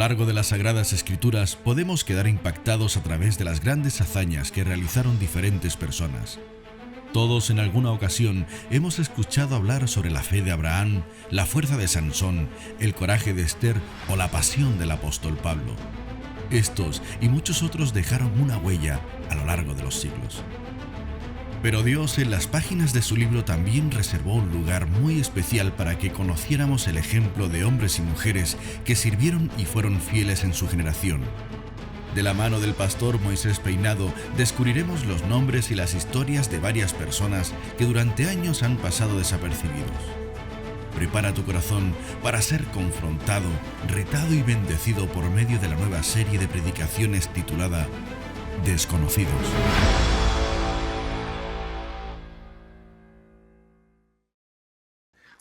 largo de las Sagradas Escrituras podemos quedar impactados a través de las grandes hazañas que realizaron diferentes personas. Todos en alguna ocasión hemos escuchado hablar sobre la fe de Abraham, la fuerza de Sansón, el coraje de Esther o la pasión del apóstol Pablo. Estos y muchos otros dejaron una huella a lo largo de los siglos. Pero Dios en las páginas de su libro también reservó un lugar muy especial para que conociéramos el ejemplo de hombres y mujeres que sirvieron y fueron fieles en su generación. De la mano del pastor Moisés Peinado descubriremos los nombres y las historias de varias personas que durante años han pasado desapercibidos. Prepara tu corazón para ser confrontado, retado y bendecido por medio de la nueva serie de predicaciones titulada Desconocidos.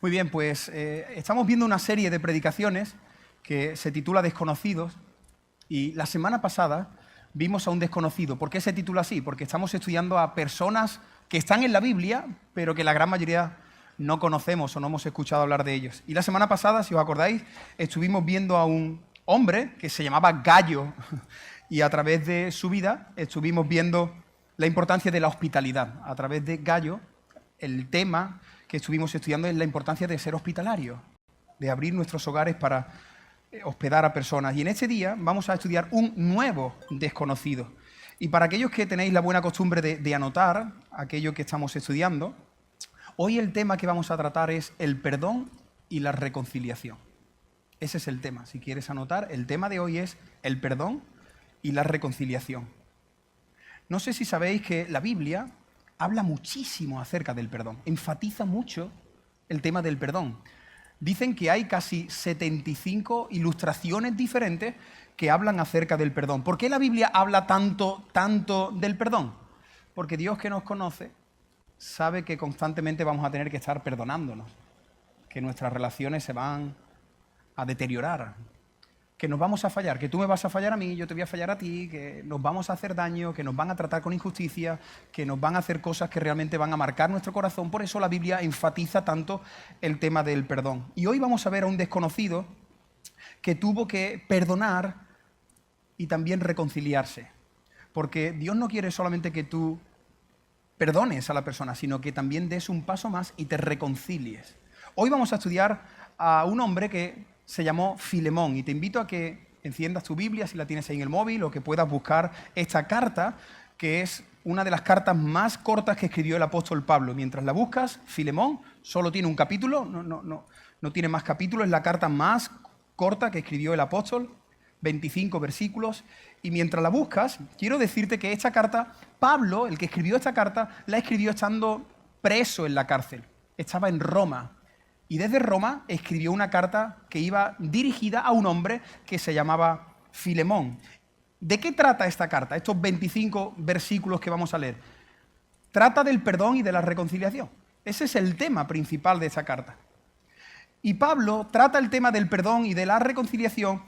Muy bien, pues estamos viendo una serie de predicaciones que se titula Desconocidos y la semana pasada vimos a un desconocido. ¿Por qué se titula así? Porque estamos estudiando a personas que están en la Biblia, pero que la gran mayoría no conocemos o no hemos escuchado hablar de ellos. Y la semana pasada, si os acordáis, estuvimos viendo a un hombre que se llamaba Gallo y a través de su vida estuvimos viendo la importancia de la hospitalidad. A través de Gallo, el tema que estuvimos estudiando es la importancia de ser hospitalarios, de abrir nuestros hogares para hospedar a personas. Y en este día vamos a estudiar un nuevo desconocido. Y para aquellos que tenéis la buena costumbre de anotar aquello que estamos estudiando, hoy el tema que vamos a tratar es el perdón y la reconciliación. Ese es el tema. Si quieres anotar, el tema de hoy es el perdón y la reconciliación. No sé si sabéis que la Biblia habla muchísimo acerca del perdón, enfatiza mucho el tema del perdón. Dicen que hay casi 75 ilustraciones diferentes que hablan acerca del perdón. ¿Por qué la Biblia habla tanto del perdón? Porque Dios, que nos conoce, sabe que constantemente vamos a tener que estar perdonándonos, que nuestras relaciones se van a deteriorar, que nos vamos a fallar, que tú me vas a fallar a mí, yo te voy a fallar a ti, que nos vamos a hacer daño, que nos van a tratar con injusticia, que nos van a hacer cosas que realmente van a marcar nuestro corazón. Por eso la Biblia enfatiza tanto el tema del perdón. Y hoy vamos a ver a un desconocido que tuvo que perdonar y también reconciliarse. Porque Dios no quiere solamente que tú perdones a la persona, sino que también des un paso más y te reconcilies. Hoy vamos a estudiar a un hombre que se llamó Filemón, y te invito a que enciendas tu Biblia si la tienes ahí en el móvil o que puedas buscar esta carta, que es una de las cartas más cortas que escribió el apóstol Pablo. Mientras la buscas, Filemón solo tiene un capítulo, no tiene más capítulos, es la carta más corta que escribió el apóstol, 25 versículos, y mientras la buscas, quiero decirte que esta carta, Pablo, el que escribió esta carta, la escribió estando preso en la cárcel, estaba en Roma. Y desde Roma escribió una carta que iba dirigida a un hombre que se llamaba Filemón. ¿De qué trata esta carta? Estos 25 versículos que vamos a leer. Trata del perdón y de la reconciliación. Ese es el tema principal de esta carta. Y Pablo trata el tema del perdón y de la reconciliación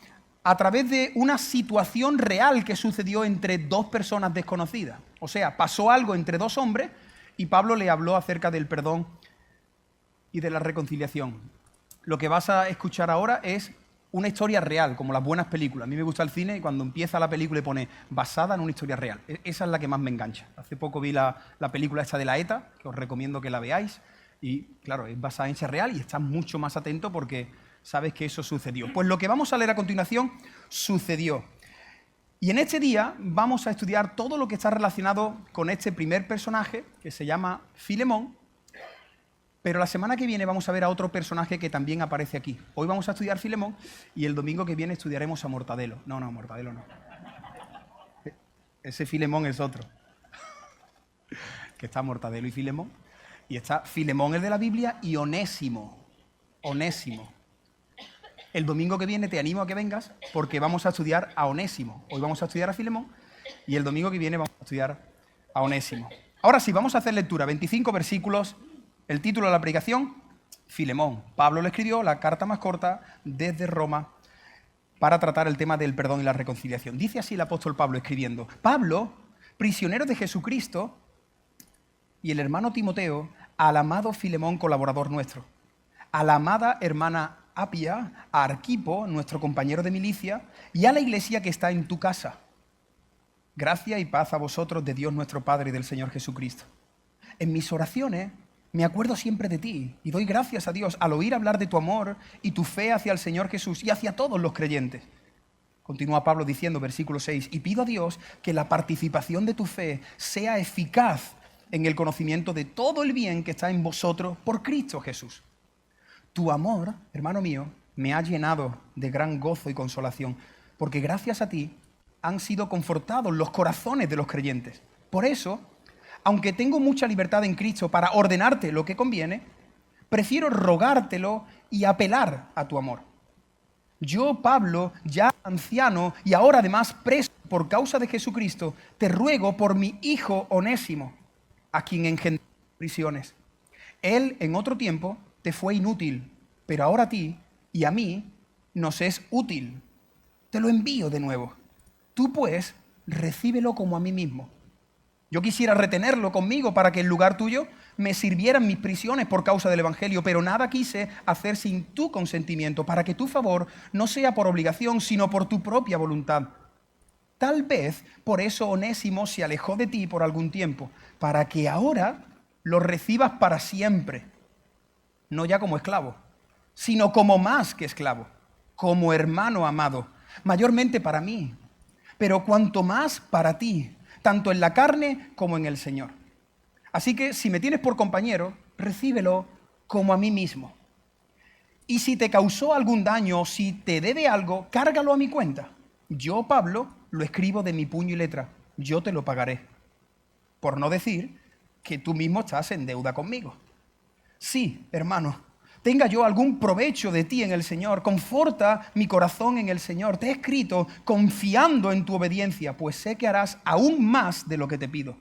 a través de una situación real que sucedió entre dos personas desconocidas. O sea, pasó algo entre dos hombres y Pablo le habló acerca del perdón y de la reconciliación. Lo que vas a escuchar ahora es una historia real, como las buenas películas. A mí me gusta el cine y cuando empieza la película y pone basada en una historia real. Esa es la que más me engancha. Hace poco vi la película esta de la ETA, que os recomiendo que la veáis. Y claro, es basada en hechos real y estás mucho más atento porque sabes que eso sucedió. Pues lo que vamos a leer a continuación sucedió. Y en este día vamos a estudiar todo lo que está relacionado con este primer personaje, que se llama Filemón. Pero la semana que viene vamos a ver a otro personaje que también aparece aquí. Hoy vamos a estudiar Filemón y el domingo que viene estudiaremos a Mortadelo. No, Mortadelo no. Ese Filemón es otro. Que está Mortadelo y Filemón. Y está Filemón, el de la Biblia, y Onésimo. Onésimo. El domingo que viene te animo a que vengas porque vamos a estudiar a Onésimo. Hoy vamos a estudiar a Filemón y el domingo que viene vamos a estudiar a Onésimo. Ahora sí, vamos a hacer lectura. 25 versículos. El título de la predicación, Filemón. Pablo le escribió la carta más corta desde Roma para tratar el tema del perdón y la reconciliación. Dice así el apóstol Pablo escribiendo: Pablo, prisionero de Jesucristo, y el hermano Timoteo, al amado Filemón, colaborador nuestro, a la amada hermana Apia, a Arquipo, nuestro compañero de milicia, y a la iglesia que está en tu casa. Gracia y paz a vosotros de Dios nuestro Padre y del Señor Jesucristo. En mis oraciones me acuerdo siempre de ti y doy gracias a Dios al oír hablar de tu amor y tu fe hacia el Señor Jesús y hacia todos los creyentes. Continúa Pablo diciendo, versículo 6, y pido a Dios que la participación de tu fe sea eficaz en el conocimiento de todo el bien que está en vosotros por Cristo Jesús. Tu amor, hermano mío, me ha llenado de gran gozo y consolación, porque gracias a ti han sido confortados los corazones de los creyentes. Por eso, aunque tengo mucha libertad en Cristo para ordenarte lo que conviene, prefiero rogártelo y apelar a tu amor. Yo, Pablo, ya anciano y ahora además preso por causa de Jesucristo, te ruego por mi hijo Onésimo, a quien engendré prisiones. Él en otro tiempo te fue inútil, pero ahora a ti y a mí nos es útil. Te lo envío de nuevo. Tú pues, recíbelo como a mí mismo. Yo quisiera retenerlo conmigo para que en lugar tuyo me sirvieran mis prisiones por causa del Evangelio, pero nada quise hacer sin tu consentimiento, para que tu favor no sea por obligación, sino por tu propia voluntad. Tal vez por eso Onésimo se alejó de ti por algún tiempo, para que ahora lo recibas para siempre, no ya como esclavo, sino como más que esclavo, como hermano amado, mayormente para mí, pero cuanto más para ti, tanto en la carne como en el Señor. Así que si me tienes por compañero, recíbelo como a mí mismo. Y si te causó algún daño o si te debe algo, cárgalo a mi cuenta. Yo, Pablo, lo escribo de mi puño y letra. Yo te lo pagaré. Por no decir que tú mismo estás en deuda conmigo. Sí, hermano, tenga yo algún provecho de ti en el Señor, conforta mi corazón en el Señor. Te he escrito confiando en tu obediencia, pues sé que harás aún más de lo que te pido.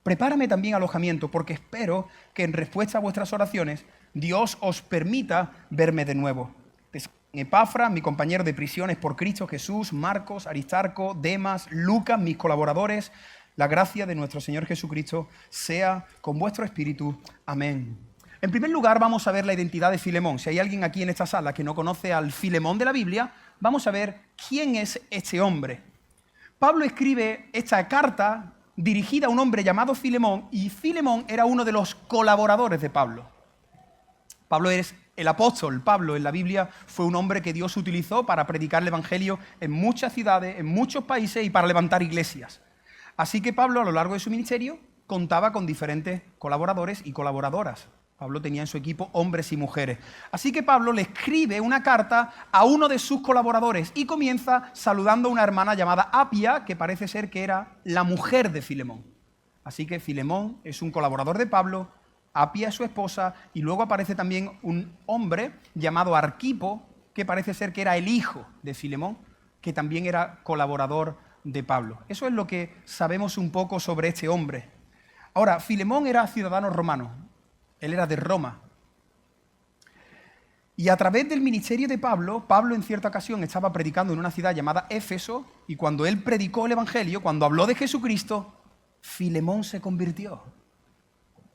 Prepárame también alojamiento, porque espero que en respuesta a vuestras oraciones, Dios os permita verme de nuevo. Epafra, mi compañero de prisiones por Cristo Jesús, Marcos, Aristarco, Demas, Lucas, mis colaboradores, la gracia de nuestro Señor Jesucristo sea con vuestro espíritu. Amén. En primer lugar, vamos a ver la identidad de Filemón. Si hay alguien aquí en esta sala que no conoce al Filemón de la Biblia, vamos a ver quién es este hombre. Pablo escribe esta carta dirigida a un hombre llamado Filemón, y Filemón era uno de los colaboradores de Pablo. Pablo es el apóstol. Pablo en la Biblia fue un hombre que Dios utilizó para predicar el evangelio en muchas ciudades, en muchos países y para levantar iglesias. Así que Pablo, a lo largo de su ministerio, contaba con diferentes colaboradores y colaboradoras. Pablo tenía en su equipo hombres y mujeres. Así que Pablo le escribe una carta a uno de sus colaboradores y comienza saludando a una hermana llamada Apia, que parece ser que era la mujer de Filemón. Así que Filemón es un colaborador de Pablo, Apia es su esposa, y luego aparece también un hombre llamado Arquipo, que parece ser que era el hijo de Filemón, que también era colaborador de Pablo. Eso es lo que sabemos un poco sobre este hombre. Ahora, Filemón era ciudadano romano. Él era de Roma. Y a través del ministerio de Pablo, Pablo en cierta ocasión estaba predicando en una ciudad llamada Éfeso, y cuando él predicó el evangelio, cuando habló de Jesucristo, Filemón se convirtió.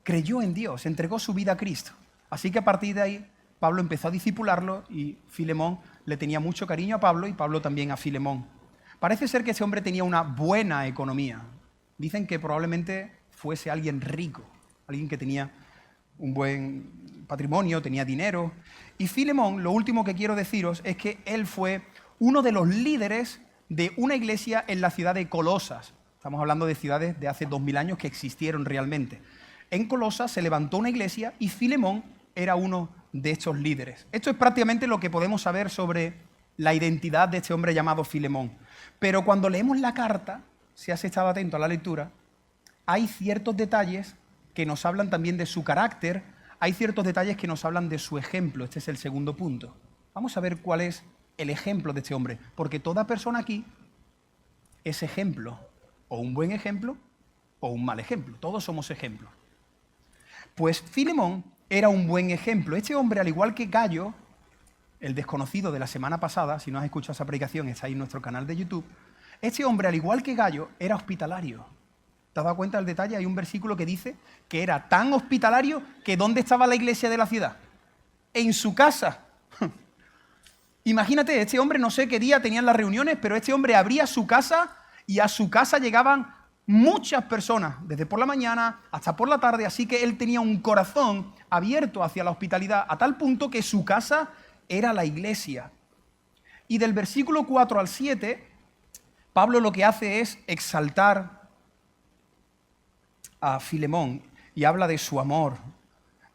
Creyó en Dios, entregó su vida a Cristo. Así que a partir de ahí, Pablo empezó a discipularlo y Filemón le tenía mucho cariño a Pablo y Pablo también a Filemón. Parece ser que ese hombre tenía una buena economía. Dicen que probablemente fuese alguien rico, alguien que tenía un buen patrimonio, tenía dinero. Y Filemón, lo último que quiero deciros es que él fue uno de los líderes de una iglesia en la ciudad de Colosas. Estamos hablando de ciudades de hace 2000 años que existieron realmente. En Colosas se levantó una iglesia y Filemón era uno de estos líderes. Esto es prácticamente lo que podemos saber sobre la identidad de este hombre llamado Filemón. Pero cuando leemos la carta, si has estado atento a la lectura, hay ciertos detalles que nos hablan también de su carácter, hay ciertos detalles que nos hablan de su ejemplo. Este es el segundo punto. Vamos a ver cuál es el ejemplo de este hombre, porque toda persona aquí es ejemplo, o un buen ejemplo, o un mal ejemplo. Todos somos ejemplos. Pues Filemón era un buen ejemplo. Este hombre, al igual que Gallo, el desconocido de la semana pasada, si no has escuchado esa predicación, está ahí en nuestro canal de YouTube, este hombre, al igual que Gallo, era hospitalario. ¿Te has dado cuenta del detalle? Hay un versículo que dice que era tan hospitalario que ¿dónde estaba la iglesia de la ciudad? En su casa. Imagínate, este hombre no sé qué día tenían las reuniones, pero este hombre abría su casa y a su casa llegaban muchas personas, desde por la mañana hasta por la tarde, así que él tenía un corazón abierto hacia la hospitalidad, a tal punto que su casa era la iglesia. Y del versículo 4 al 7, Pablo lo que hace es exaltar a Filemón y habla de su amor,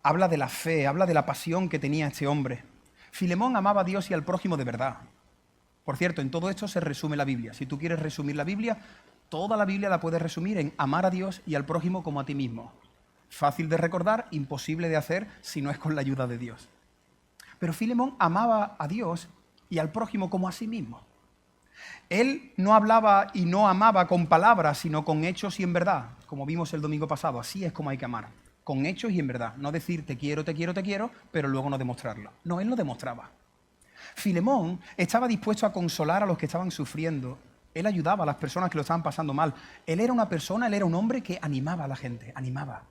habla de la fe, habla de la pasión que tenía este hombre. Filemón amaba a Dios y al prójimo de verdad. Por cierto, en todo esto se resume la Biblia. Si tú quieres resumir la Biblia, toda la Biblia la puedes resumir en amar a Dios y al prójimo como a ti mismo. Fácil de recordar, imposible de hacer si no es con la ayuda de Dios. Pero Filemón amaba a Dios y al prójimo como a sí mismo. Él no hablaba y no amaba con palabras, sino con hechos y en verdad, como vimos el domingo pasado. Así es como hay que amar, con hechos y en verdad. No decir te quiero, pero luego no demostrarlo. No, él lo demostraba. Filemón estaba dispuesto a consolar a los que estaban sufriendo. Él ayudaba a las personas que lo estaban pasando mal. Él era un hombre que animaba a la gente, animaba.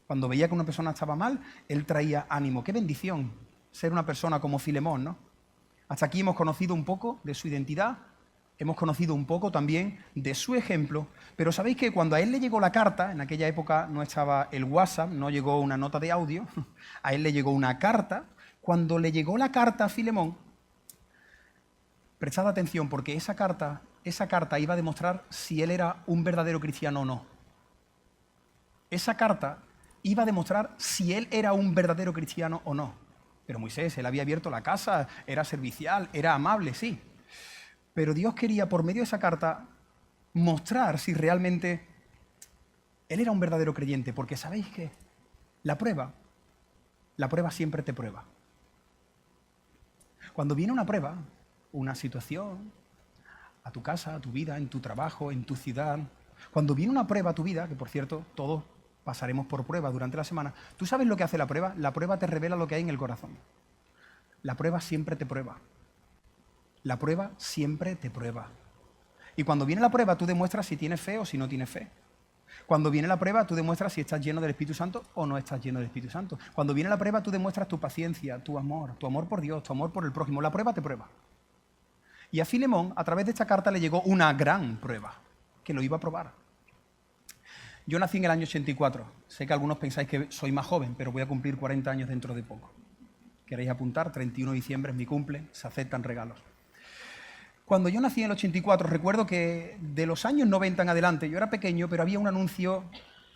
Cuando veía que una persona estaba mal, él traía ánimo. ¡Qué bendición ser una persona como Filemón, ¿no? Hasta aquí hemos conocido un poco de su identidad, hemos conocido un poco también de su ejemplo, pero sabéis que cuando a él le llegó la carta, en aquella época no estaba el WhatsApp, no llegó una nota de audio, a él le llegó una carta. Cuando le llegó la carta a Filemón, prestad atención porque esa carta iba a demostrar si él era un verdadero cristiano o no. Esa carta iba a demostrar si él era un verdadero cristiano o no. Pero Moisés, él había abierto la casa, era servicial, era amable, sí. Pero Dios quería, por medio de esa carta, mostrar si realmente él era un verdadero creyente. Porque ¿sabéis qué? La prueba siempre te prueba. Cuando viene una prueba, una situación, a tu casa, a tu vida, en tu trabajo, en tu ciudad, cuando viene una prueba a tu vida, que por cierto, todos pasaremos por prueba durante la semana, ¿tú sabes lo que hace la prueba? La prueba te revela lo que hay en el corazón. La prueba siempre te prueba. La prueba siempre te prueba. Y cuando viene la prueba, tú demuestras si tienes fe o si no tienes fe. Cuando viene la prueba, tú demuestras si estás lleno del Espíritu Santo o no estás lleno del Espíritu Santo. Cuando viene la prueba, tú demuestras tu paciencia, tu amor por Dios, tu amor por el prójimo. La prueba te prueba. Y a Filemón, a través de esta carta, le llegó una gran prueba, que lo iba a probar. Yo nací en el año 84. Sé que algunos pensáis que soy más joven, pero voy a cumplir 40 años dentro de poco. ¿Queréis apuntar? 31 de diciembre es mi cumple, se aceptan regalos. Cuando yo nací en el 84, recuerdo que de los años 90 en adelante, yo era pequeño, pero había un anuncio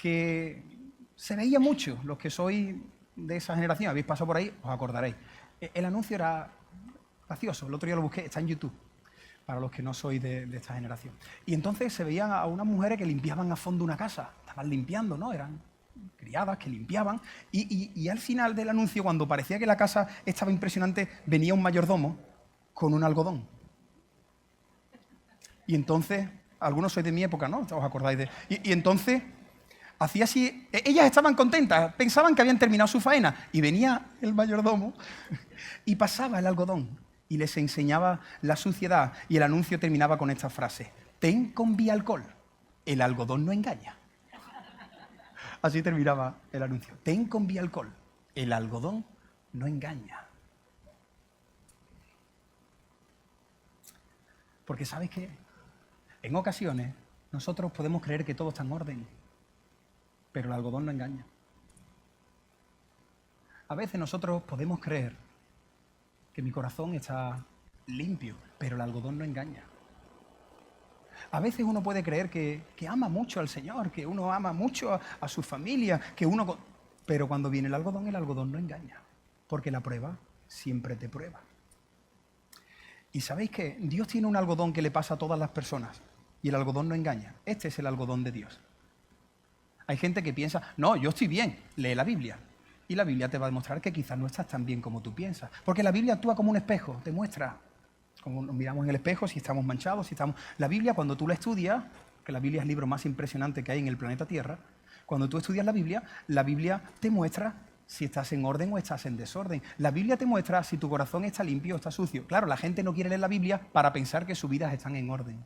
que se veía mucho. Los que sois de esa generación, habéis pasado por ahí, os acordaréis. El anuncio era gracioso, el otro día lo busqué, está en YouTube, para los que no sois de esta generación. Y entonces se veían a unas mujeres que limpiaban a fondo una casa, estaban limpiando, ¿no? Eran criadas que limpiaban, y al final del anuncio, cuando parecía que la casa estaba impresionante, venía un mayordomo con un algodón. Y entonces, algunos sois de mi época, ¿no? ¿Os acordáis de...? Y entonces, hacía así... Ellas estaban contentas, pensaban que habían terminado su faena. Y venía el mayordomo y pasaba el algodón y les enseñaba la suciedad. Y el anuncio terminaba con esta frase: ten con Bialcohol, el algodón no engaña. Así terminaba el anuncio. Ten con Bialcohol, el algodón no engaña. Porque ¿sabes qué? En ocasiones, nosotros podemos creer que todo está en orden, pero el algodón no engaña. A veces nosotros podemos creer que mi corazón está limpio, pero el algodón no engaña. A veces uno puede creer que ama mucho al Señor, que uno ama mucho a su familia, pero cuando viene el algodón no engaña, porque la prueba siempre te prueba. ¿Y sabéis qué? Dios tiene un algodón que le pasa a todas las personas. Y el algodón no engaña. Este es el algodón de Dios. Hay gente que piensa, no, yo estoy bien, lee la Biblia. Y la Biblia te va a demostrar que quizás no estás tan bien como tú piensas. Porque la Biblia actúa como un espejo, te muestra. Como nos miramos en el espejo, si estamos manchados, si estamos... La Biblia, cuando tú la estudias, que la Biblia es el libro más impresionante que hay en el planeta Tierra, cuando tú estudias la Biblia te muestra si estás en orden o estás en desorden. La Biblia te muestra si tu corazón está limpio o está sucio. Claro, la gente no quiere leer la Biblia para pensar que sus vidas están en orden.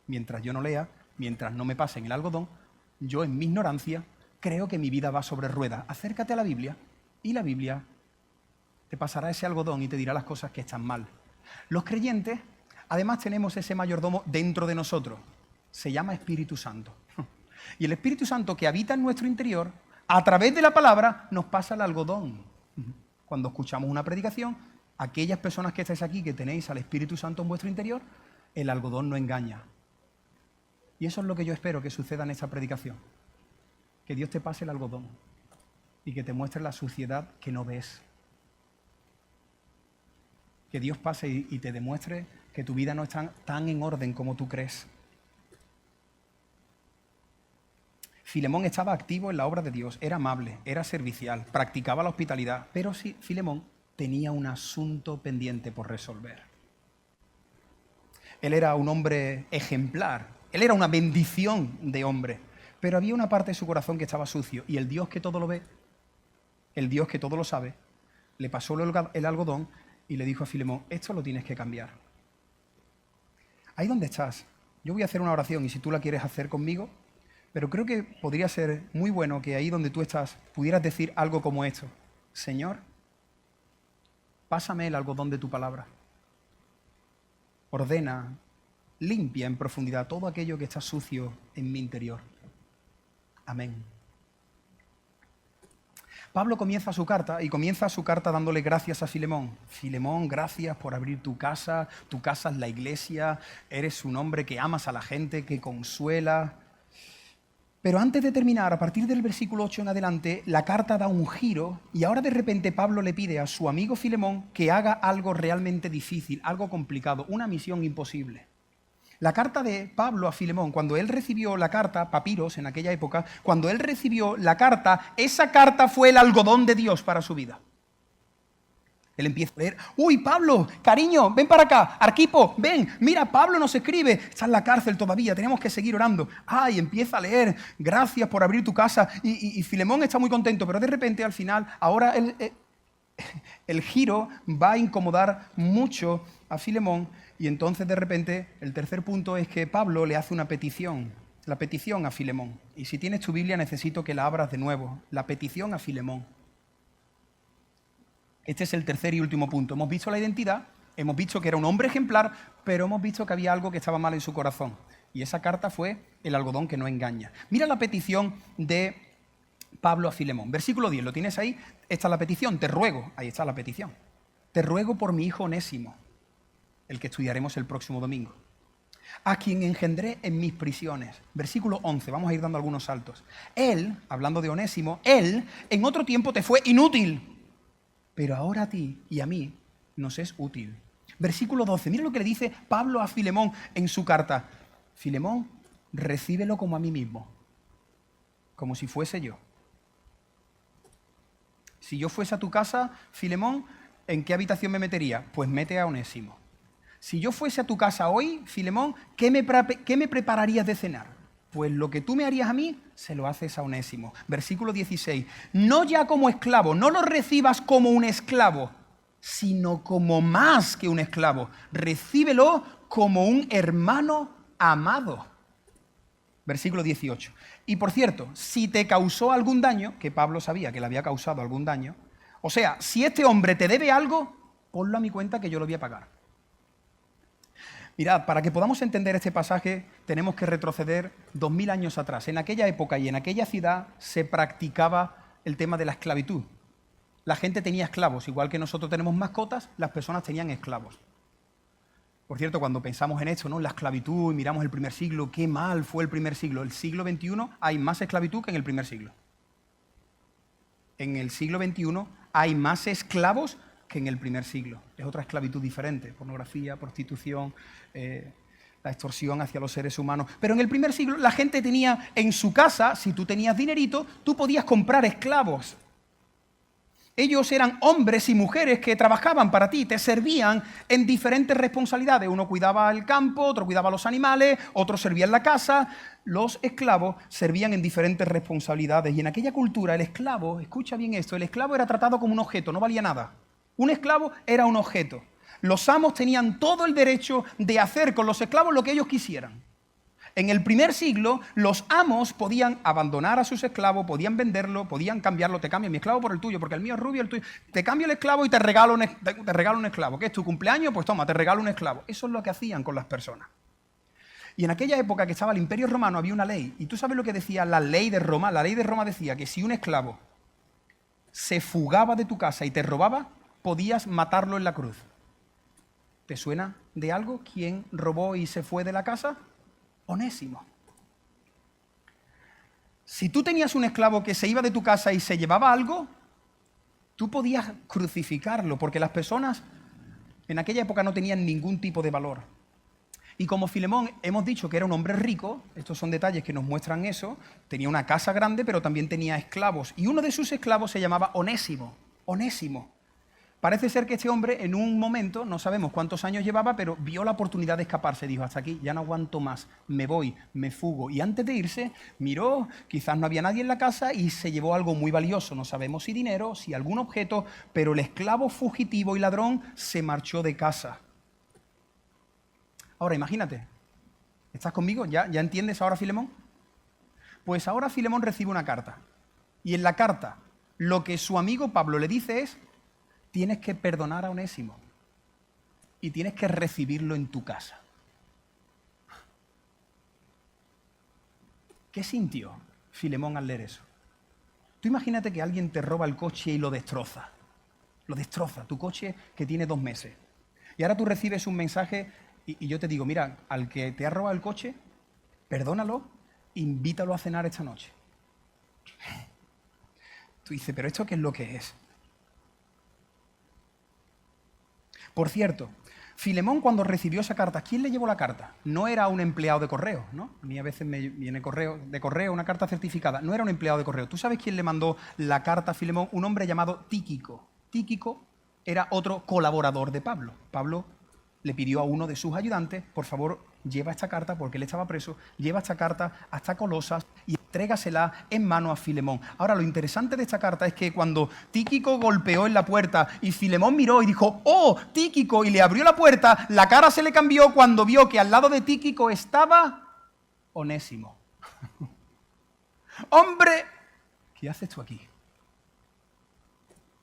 Mientras yo no lea, mientras no me pasen el algodón, yo en mi ignorancia creo que mi vida va sobre ruedas. Acércate a la Biblia y la Biblia te pasará ese algodón y te dirá las cosas que están mal. Los creyentes, además, tenemos ese mayordomo dentro de nosotros. Se llama Espíritu Santo. Y el Espíritu Santo que habita en nuestro interior, a través de la palabra, nos pasa el algodón. Cuando escuchamos una predicación, aquellas personas que estáis aquí, que tenéis al Espíritu Santo en vuestro interior, el algodón no engaña. Y eso es lo que yo espero que suceda en esta predicación. Que Dios te pase el algodón y que te muestre la suciedad que no ves. Que Dios pase y te demuestre que tu vida no está tan en orden como tú crees. Filemón estaba activo en la obra de Dios, era amable, era servicial, practicaba la hospitalidad, pero sí, Filemón tenía un asunto pendiente por resolver. Él era un hombre ejemplar, él era una bendición de hombre, pero había una parte de su corazón que estaba sucio y el Dios que todo lo ve, el Dios que todo lo sabe, le pasó el algodón y le dijo a Filemón, esto lo tienes que cambiar. Ahí donde estás, yo voy a hacer una oración y si tú la quieres hacer conmigo, pero creo que podría ser muy bueno que ahí donde tú estás pudieras decir algo como esto. Señor, pásame el algodón de tu palabra. Ordena, limpia en profundidad todo aquello que está sucio en mi interior. Amén. Pablo comienza su carta dándole gracias a Filemón. Filemón, gracias por abrir tu casa es la iglesia, eres un hombre que amas a la gente, que consuela. Pero antes de terminar, a partir del versículo 8 en adelante, la carta da un giro y ahora de repente Pablo le pide a su amigo Filemón que haga algo realmente difícil, algo complicado, una misión imposible. La carta de Pablo a Filemón, cuando él recibió la carta, papiros en aquella época, cuando él recibió la carta, esa carta fue el algodón de Dios para su vida. Él empieza a leer, uy, Pablo, cariño, ven para acá, Arquipo, ven, mira, Pablo nos escribe, está en la cárcel todavía, tenemos que seguir orando. Y empieza a leer, gracias por abrir tu casa, y Filemón está muy contento, pero de repente al final, ahora el giro va a incomodar mucho a Filemón, y entonces de repente el tercer punto es que Pablo le hace una petición, la petición a Filemón. Y si tienes tu Biblia necesito que la abras de nuevo, la petición a Filemón. Este es el tercer y último punto. Hemos visto la identidad, hemos visto que era un hombre ejemplar, pero hemos visto que había algo que estaba mal en su corazón. Y esa carta fue el algodón que no engaña. Mira la petición de Pablo a Filemón. Versículo 10, ¿lo tienes ahí? Esta es la petición, te ruego, ahí está la petición. Te ruego por mi hijo Onésimo, el que estudiaremos el próximo domingo, a quien engendré en mis prisiones. Versículo 11, vamos a ir dando algunos saltos. Él, hablando de Onésimo, él en otro tiempo te fue inútil, pero ahora a ti y a mí nos es útil. Versículo 12, mira lo que le dice Pablo a Filemón en su carta. Filemón, recíbelo como a mí mismo, como si fuese yo. Si yo fuese a tu casa, Filemón, ¿en qué habitación me metería? Pues mete a Onésimo. Si yo fuese a tu casa hoy, Filemón, ¿qué me prepararías de cenar? Pues lo que tú me harías a mí, se lo haces a Onésimo. Versículo 16. No ya como esclavo, no lo recibas como un esclavo, sino como más que un esclavo. Recíbelo como un hermano amado. Versículo 18. Y por cierto, si te causó algún daño, que Pablo sabía que le había causado algún daño, o sea, si este hombre te debe algo, ponlo a mi cuenta que yo lo voy a pagar. Mirad, para que podamos entender este pasaje tenemos que retroceder 2000 años atrás. En aquella época y en aquella ciudad se practicaba el tema de la esclavitud. La gente tenía esclavos, igual que nosotros tenemos mascotas, las personas tenían esclavos. Por cierto, cuando pensamos en esto, ¿no? En la esclavitud, y miramos el primer siglo, qué mal fue el primer siglo. El siglo XXI hay más esclavitud que en el primer siglo. En el siglo XXI hay más esclavos que en el primer siglo. Es otra esclavitud diferente, pornografía, prostitución, la extorsión hacia los seres humanos. Pero en el primer siglo la gente tenía en su casa, si tú tenías dinerito, tú podías comprar esclavos. Ellos eran hombres y mujeres que trabajaban para ti, te servían en diferentes responsabilidades. Uno cuidaba el campo, otro cuidaba los animales, otro servía en la casa. Los esclavos servían en diferentes responsabilidades. Y en aquella cultura el esclavo, escucha bien esto, el esclavo era tratado como un objeto, no valía nada. Un esclavo era un objeto. Los amos tenían todo el derecho de hacer con los esclavos lo que ellos quisieran. En el primer siglo, los amos podían abandonar a sus esclavos, podían venderlo, podían cambiarlo. Te cambio mi esclavo por el tuyo, porque el mío es rubio, el tuyo. Te cambio el esclavo y te regalo un esclavo. ¿Qué es tu cumpleaños? Pues toma, te regalo un esclavo. Eso es lo que hacían con las personas. Y en aquella época que estaba el Imperio Romano había una ley. ¿Y tú sabes lo que decía la ley de Roma? La ley de Roma decía que si un esclavo se fugaba de tu casa y te robaba, podías matarlo en la cruz. ¿Te suena de algo? ¿Quién robó y se fue de la casa? Onésimo. Si tú tenías un esclavo que se iba de tu casa y se llevaba algo, tú podías crucificarlo, porque las personas en aquella época no tenían ningún tipo de valor. Y como Filemón hemos dicho que era un hombre rico, estos son detalles que nos muestran eso, tenía una casa grande, pero también tenía esclavos. Y uno de sus esclavos se llamaba Onésimo. Onésimo. Parece ser que este hombre en un momento, no sabemos cuántos años llevaba, pero vio la oportunidad de escaparse. Dijo, hasta aquí, ya no aguanto más, me voy, me fugo. Y antes de irse, miró, quizás no había nadie en la casa y se llevó algo muy valioso. No sabemos si dinero, si algún objeto, pero el esclavo fugitivo y ladrón se marchó de casa. Ahora, imagínate, ¿estás conmigo? ¿Ya entiendes ahora, Filemón? Pues ahora Filemón recibe una carta. Y en la carta, lo que su amigo Pablo le dice es, tienes que perdonar a Onésimo y tienes que recibirlo en tu casa. ¿Qué sintió Filemón al leer eso? Tú imagínate que alguien te roba el coche y lo destroza. Lo destroza, tu coche que tiene 2 meses. Y ahora tú recibes un mensaje y yo te digo, mira, al que te ha robado el coche, perdónalo, invítalo a cenar esta noche. Tú dices, ¿pero esto qué es lo que es? Por cierto, Filemón cuando recibió esa carta, ¿quién le llevó la carta? No era un empleado de correo, ¿no? A mí a veces me viene de correo, una carta certificada. No era un empleado de correo. ¿Tú sabes quién le mandó la carta a Filemón? Un hombre llamado Tíquico. Tíquico era otro colaborador de Pablo. Pablo le pidió a uno de sus ayudantes, por favor, lleva esta carta, porque él estaba preso, lleva esta carta hasta Colosas y entrégasela en mano a Filemón. Ahora, lo interesante de esta carta es que cuando Tíquico golpeó en la puerta y Filemón miró y dijo, ¡oh, Tíquico! Y le abrió la puerta, la cara se le cambió cuando vio que al lado de Tíquico estaba Onésimo. ¡Hombre! ¿Qué haces tú aquí?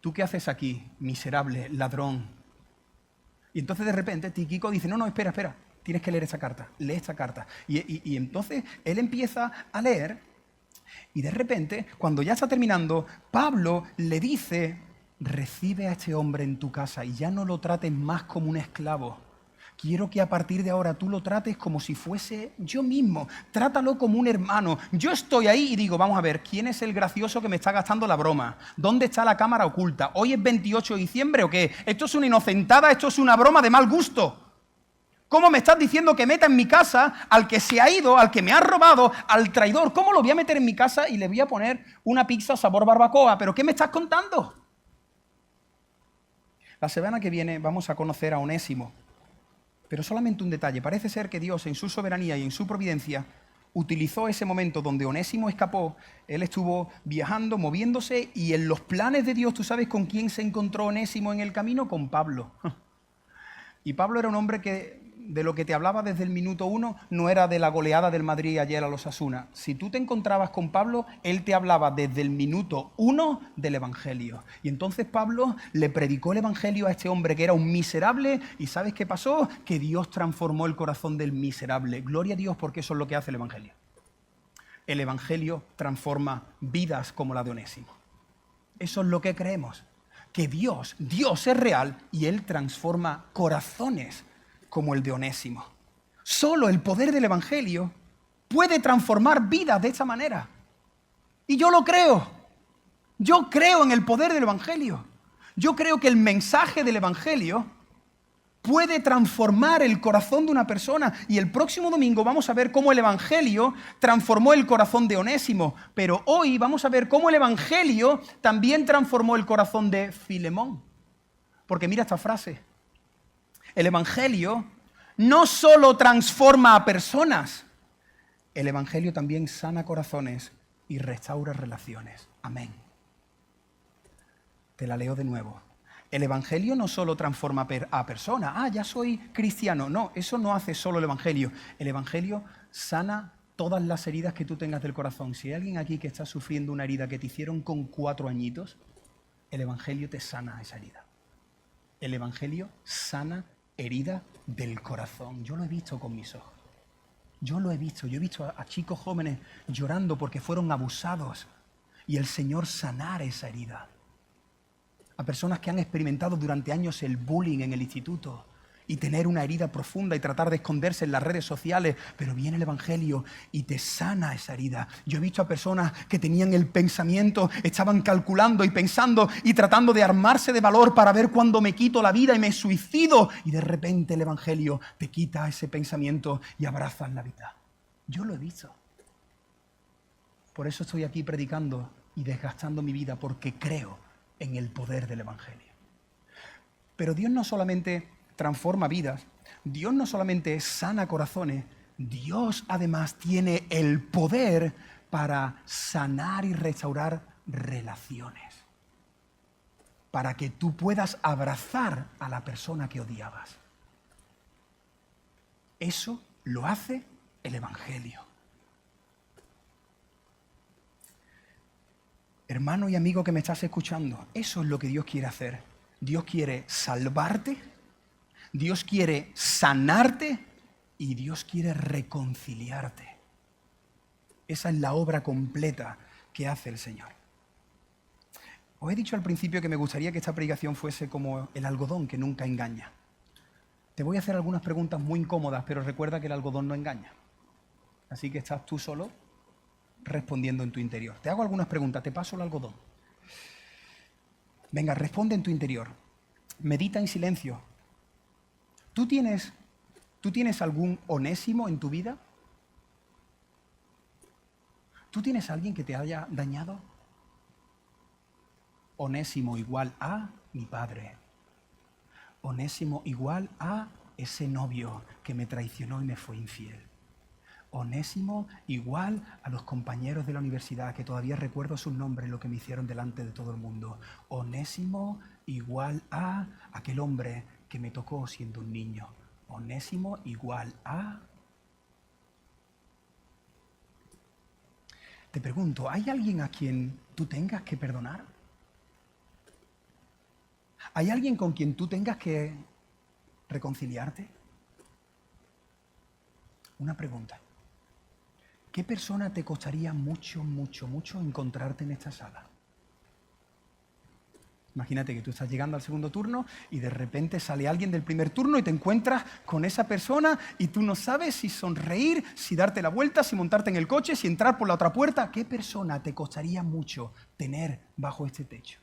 ¿Tú qué haces aquí, miserable, ladrón? Y entonces de repente Tíquico dice, no, espera, tienes que leer esta carta, lee esta carta. Y entonces él empieza a leer y de repente, cuando ya está terminando, Pablo le dice, recibe a este hombre en tu casa y ya no lo trates más como un esclavo. Quiero que a partir de ahora tú lo trates como si fuese yo mismo. Trátalo como un hermano. Yo estoy ahí y digo, vamos a ver, ¿quién es el gracioso que me está gastando la broma? ¿Dónde está la cámara oculta? ¿Hoy es 28 de diciembre o qué? Esto es una inocentada, esto es una broma de mal gusto. ¿Cómo me estás diciendo que meta en mi casa al que se ha ido, al que me ha robado, al traidor? ¿Cómo lo voy a meter en mi casa y le voy a poner una pizza sabor barbacoa? ¿Pero qué me estás contando? La semana que viene vamos a conocer a Onésimo. Pero solamente un detalle, parece ser que Dios en su soberanía y en su providencia utilizó ese momento donde Onésimo escapó, él estuvo viajando, moviéndose y en los planes de Dios, ¿tú sabes con quién se encontró Onésimo en el camino? Con Pablo. Y Pablo era un hombre que de lo que te hablaba desde el minuto 1 no era de la goleada del Madrid ayer a los Osasuna. Si tú te encontrabas con Pablo, él te hablaba desde el minuto 1 del Evangelio. Y entonces Pablo le predicó el Evangelio a este hombre que era un miserable y ¿sabes qué pasó? Que Dios transformó el corazón del miserable. Gloria a Dios porque eso es lo que hace el Evangelio. El Evangelio transforma vidas como la de Onésimo. Eso es lo que creemos. Que Dios es real y Él transforma corazones como el de Onésimo. Solo el poder del Evangelio puede transformar vidas de esta manera. Y yo lo creo. Yo creo en el poder del Evangelio. Yo creo que el mensaje del Evangelio puede transformar el corazón de una persona. Y el próximo domingo vamos a ver cómo el Evangelio transformó el corazón de Onésimo. Pero hoy vamos a ver cómo el Evangelio también transformó el corazón de Filemón. Porque mira esta frase. El Evangelio no solo transforma a personas, el Evangelio también sana corazones y restaura relaciones. Amén. Te la leo de nuevo. El Evangelio no solo transforma a personas. Ah, ya soy cristiano. No, eso no hace solo el Evangelio. El Evangelio sana todas las heridas que tú tengas del corazón. Si hay alguien aquí que está sufriendo una herida que te hicieron con 4 añitos, el Evangelio te sana esa herida. El Evangelio sana heridas del corazón. Yo lo he visto con mis ojos. Yo lo he visto. Yo he visto a chicos jóvenes llorando porque fueron abusados y el Señor sanar esa herida. A personas que han experimentado durante años el bullying en el instituto y tener una herida profunda y tratar de esconderse en las redes sociales, pero viene el Evangelio y te sana esa herida. Yo he visto a personas que tenían el pensamiento, estaban calculando y pensando y tratando de armarse de valor para ver cuándo me quito la vida y me suicido, y de repente el Evangelio te quita ese pensamiento y abrazas la vida. Yo lo he visto. Por eso estoy aquí predicando y desgastando mi vida, porque creo en el poder del Evangelio. Pero Dios no solamente transforma vidas, Dios no solamente sana corazones, Dios además tiene el poder para sanar y restaurar relaciones, para que tú puedas abrazar a la persona que odiabas. Eso lo hace el Evangelio. Hermano y amigo que me estás escuchando, eso es lo que Dios quiere hacer. Dios quiere salvarte, Dios quiere sanarte y Dios quiere reconciliarte. Esa es la obra completa que hace el Señor. Os he dicho al principio que me gustaría que esta predicación fuese como el algodón que nunca engaña. Te voy a hacer algunas preguntas muy incómodas, pero recuerda que el algodón no engaña. Así que estás tú solo respondiendo en tu interior. Te hago algunas preguntas, te paso el algodón. Venga, responde en tu interior. Medita en silencio. ¿Tú tienes algún Onésimo en tu vida? ¿Tú tienes a alguien que te haya dañado? Onésimo igual a mi padre. Onésimo igual a ese novio que me traicionó y me fue infiel. Onésimo igual a los compañeros de la universidad, que todavía recuerdo sus nombres, lo que me hicieron delante de todo el mundo. Onésimo igual a aquel hombre que me tocó siendo un niño. Onésimo igual a... Te pregunto, ¿hay alguien a quien tú tengas que perdonar? ¿Hay alguien con quien tú tengas que reconciliarte? Una pregunta. ¿Qué persona te costaría mucho, mucho, mucho encontrarte en esta sala? Imagínate que tú estás llegando al segundo turno y de repente sale alguien del primer turno y te encuentras con esa persona y tú no sabes si sonreír, si darte la vuelta, si montarte en el coche, si entrar por la otra puerta. ¿Qué persona te costaría mucho tener bajo este techo?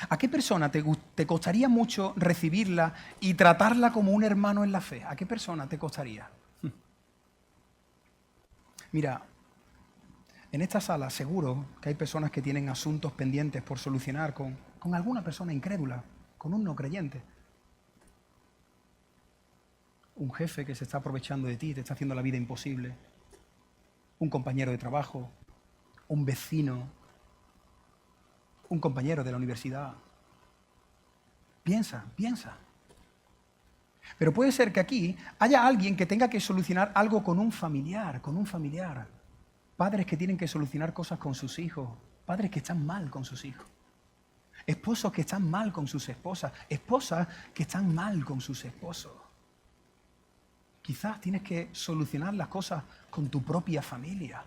¿A qué persona te costaría mucho recibirla y tratarla como un hermano en la fe? ¿A qué persona te costaría? Mira, en esta sala seguro que hay personas que tienen asuntos pendientes por solucionar con alguna persona incrédula, con un no creyente. Un jefe que se está aprovechando de ti, te está haciendo la vida imposible. Un compañero de trabajo, un vecino, un compañero de la universidad. Piensa. Pero puede ser que aquí haya alguien que tenga que solucionar algo con un familiar. Padres que tienen que solucionar cosas con sus hijos. Padres que están mal con sus hijos. Esposos que están mal con sus esposas. Esposas que están mal con sus esposos. Quizás tienes que solucionar las cosas con tu propia familia.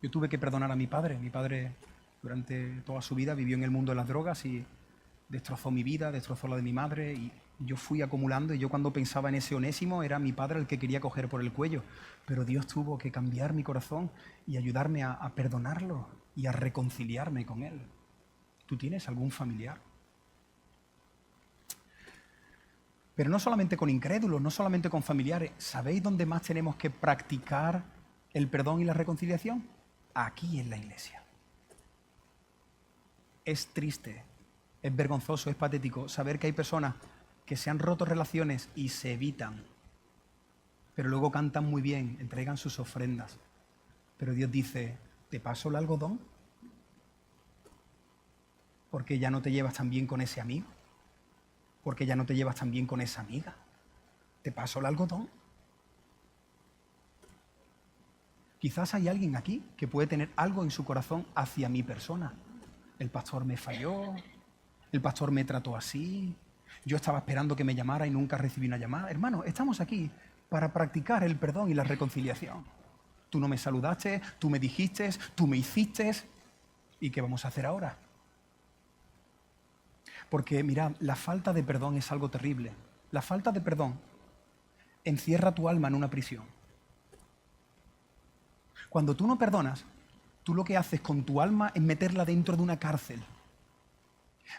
Yo tuve que perdonar a mi padre. Mi padre durante toda su vida vivió en el mundo de las drogas y destrozó mi vida, destrozó la de mi madre, y yo fui acumulando, y yo cuando pensaba en ese Onésimo era mi padre el que quería coger por el cuello, pero Dios tuvo que cambiar mi corazón y ayudarme a perdonarlo y a reconciliarme con él. ¿Tú tienes algún familiar? Pero no solamente con incrédulos, no solamente con familiares. ¿Sabéis dónde más tenemos que practicar el perdón y la reconciliación? Aquí en la iglesia. Es triste, es vergonzoso, es patético saber que hay personas que se han roto relaciones y se evitan, pero luego cantan muy bien, entregan sus ofrendas, Pero Dios dice, ¿te paso el algodón? Porque ya no te llevas tan bien con ese amigo. Porque ya no te llevas tan bien con esa amiga. ¿Te paso el algodón? Quizás hay alguien aquí que puede tener algo en su corazón hacia mi persona. El pastor me falló, el pastor me trató así, yo estaba esperando que me llamara y nunca recibí una llamada. Hermano, estamos aquí para practicar el perdón y la reconciliación. Tú no me saludaste, tú me dijiste, tú me hiciste. ¿Y qué vamos a hacer ahora? Porque, mirad, la falta de perdón es algo terrible. La falta de perdón encierra tu alma en una prisión. Cuando tú no perdonas, tú lo que haces con tu alma es meterla dentro de una cárcel.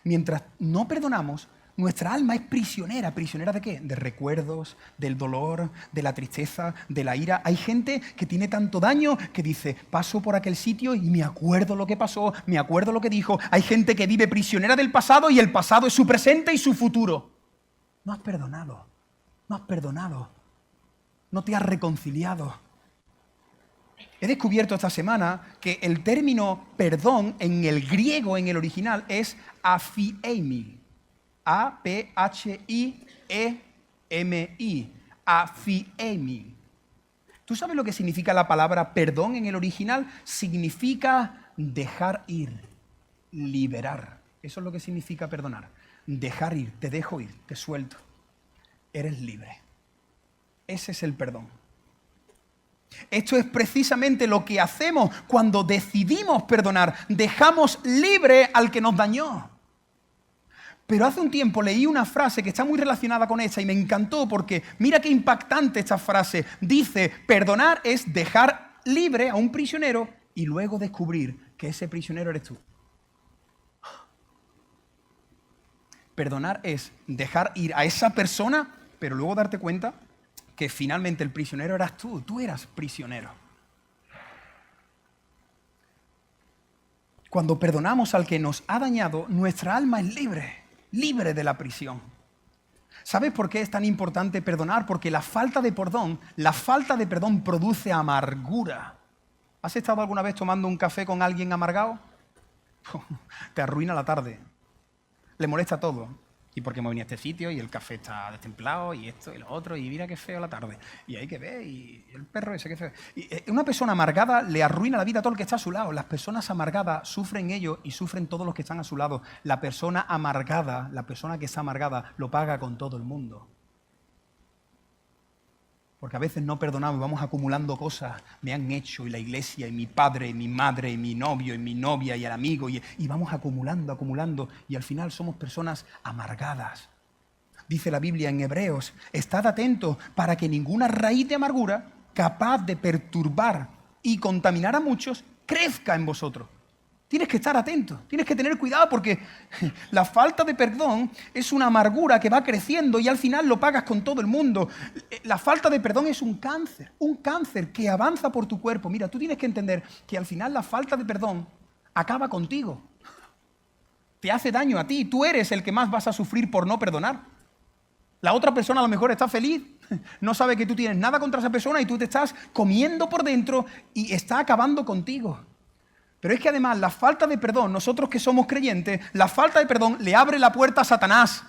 Mientras no perdonamos, nuestra alma es prisionera. ¿Prisionera de qué? De recuerdos, del dolor, de la tristeza, de la ira. Hay gente que tiene tanto daño que dice, paso por aquel sitio y me acuerdo lo que pasó, me acuerdo lo que dijo. Hay gente que vive prisionera del pasado y el pasado es su presente y su futuro. No has perdonado, no has perdonado, no te has reconciliado. He descubierto esta semana que el término perdón en el griego, en el original, es aphiemi. A-P-H-I-E-M-I. Aphiemi. ¿Tú sabes lo que significa la palabra perdón en el original? Significa dejar ir, liberar. Eso es lo que significa perdonar. Dejar ir, te dejo ir, te suelto. Eres libre. Ese es el perdón. Esto es precisamente lo que hacemos cuando decidimos perdonar. Dejamos libre al que nos dañó. Pero hace un tiempo leí una frase que está muy relacionada con esta y me encantó porque mira qué impactante esta frase. Dice, perdonar es dejar libre a un prisionero y luego descubrir que ese prisionero eres tú. Perdonar es dejar ir a esa persona, pero luego darte cuenta que finalmente el prisionero eras tú eras prisionero. Cuando perdonamos al que nos ha dañado, nuestra alma es libre, libre de la prisión. ¿Sabes por qué es tan importante perdonar? Porque la falta de perdón produce amargura. ¿Has estado alguna vez tomando un café con alguien amargado? Te arruina la tarde, le molesta todo. ¿Y por qué me venía a este sitio? Y el café está destemplado, y esto y lo otro, y mira qué feo la tarde. Y hay que ver, y el perro ese qué feo. Y una persona amargada le arruina la vida a todo el que está a su lado. Las personas amargadas sufren ellos y sufren todos los que están a su lado. La persona amargada, la persona que está amargada, lo paga con todo el mundo. Porque a veces no perdonamos, vamos acumulando cosas. Me han hecho, y la iglesia, y mi padre, y mi madre, y mi novio, y mi novia, y el amigo, y vamos acumulando, y al final somos personas amargadas. Dice la Biblia en Hebreos, estad atentos para que ninguna raíz de amargura, capaz de perturbar y contaminar a muchos, crezca en vosotros. Tienes que estar atento, tienes que tener cuidado porque la falta de perdón es una amargura que va creciendo y al final lo pagas con todo el mundo. La falta de perdón es un cáncer que avanza por tu cuerpo. Mira, tú tienes que entender que al final la falta de perdón acaba contigo. Te hace daño a ti, tú eres el que más vas a sufrir por no perdonar. La otra persona a lo mejor está feliz, no sabe que tú tienes nada contra esa persona y tú te estás comiendo por dentro y está acabando contigo. Pero es que además la falta de perdón, nosotros que somos creyentes, la falta de perdón le abre la puerta a Satanás.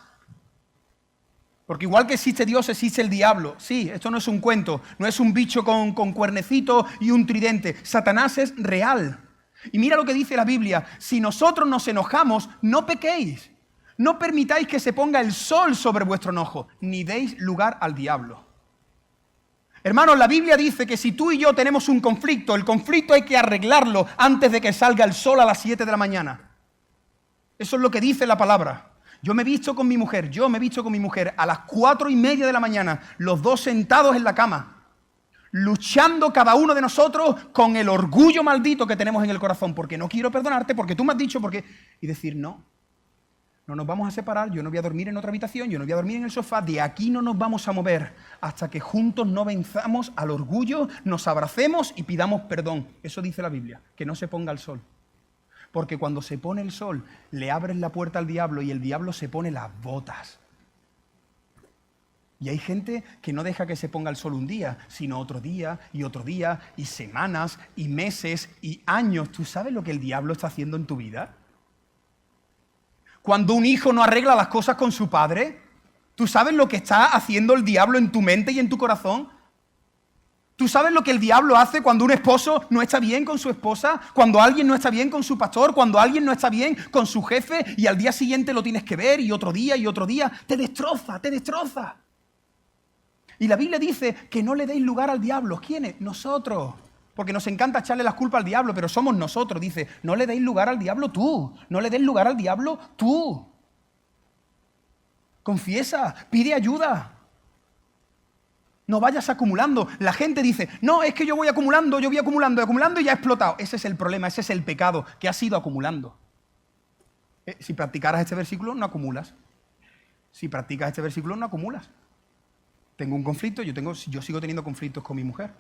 Porque igual que existe Dios, existe el diablo. Sí, esto no es un cuento, no es un bicho con cuernecito y un tridente. Satanás es real. Y mira lo que dice la Biblia, si nosotros nos enojamos, no pequéis. No permitáis que se ponga el sol sobre vuestro enojo, ni deis lugar al diablo. Hermanos, la Biblia dice que si tú y yo tenemos un conflicto, el conflicto hay que arreglarlo antes de que salga el sol a las 7 de la mañana. Eso es lo que dice la palabra. Yo me he visto con mi mujer a las 4:30 de la mañana, los dos sentados en la cama, luchando cada uno de nosotros con el orgullo maldito que tenemos en el corazón, porque no quiero perdonarte, porque tú me has dicho, y decir no. No nos vamos a separar, yo no voy a dormir en otra habitación, yo no voy a dormir en el sofá, de aquí no nos vamos a mover hasta que juntos no venzamos al orgullo, nos abracemos y pidamos perdón. Eso dice la Biblia, que no se ponga el sol. Porque cuando se pone el sol, le abres la puerta al diablo y el diablo se pone las botas. Y hay gente que no deja que se ponga el sol un día, sino otro día, y semanas, y meses, y años. ¿Tú sabes lo que el diablo está haciendo en tu vida? Cuando un hijo no arregla las cosas con su padre, ¿tú sabes lo que está haciendo el diablo en tu mente y en tu corazón? ¿Tú sabes lo que el diablo hace cuando un esposo no está bien con su esposa? Cuando alguien no está bien con su pastor, cuando alguien no está bien con su jefe y al día siguiente lo tienes que ver y otro día, te destroza, te destroza. Y la Biblia dice que no le deis lugar al diablo. ¿Quiénes? Nosotros. Porque nos encanta echarle las culpas al diablo, pero somos nosotros. Dice, no le deis lugar al diablo tú. No le des lugar al diablo tú. Confiesa, pide ayuda. No vayas acumulando. La gente dice, no, es que yo voy acumulando y ya he explotado. Ese es el problema, ese es el pecado, que has ido acumulando. Si practicaras este versículo, no acumulas. Si practicas este versículo, no acumulas. Tengo un conflicto, yo sigo teniendo conflictos con mi mujer.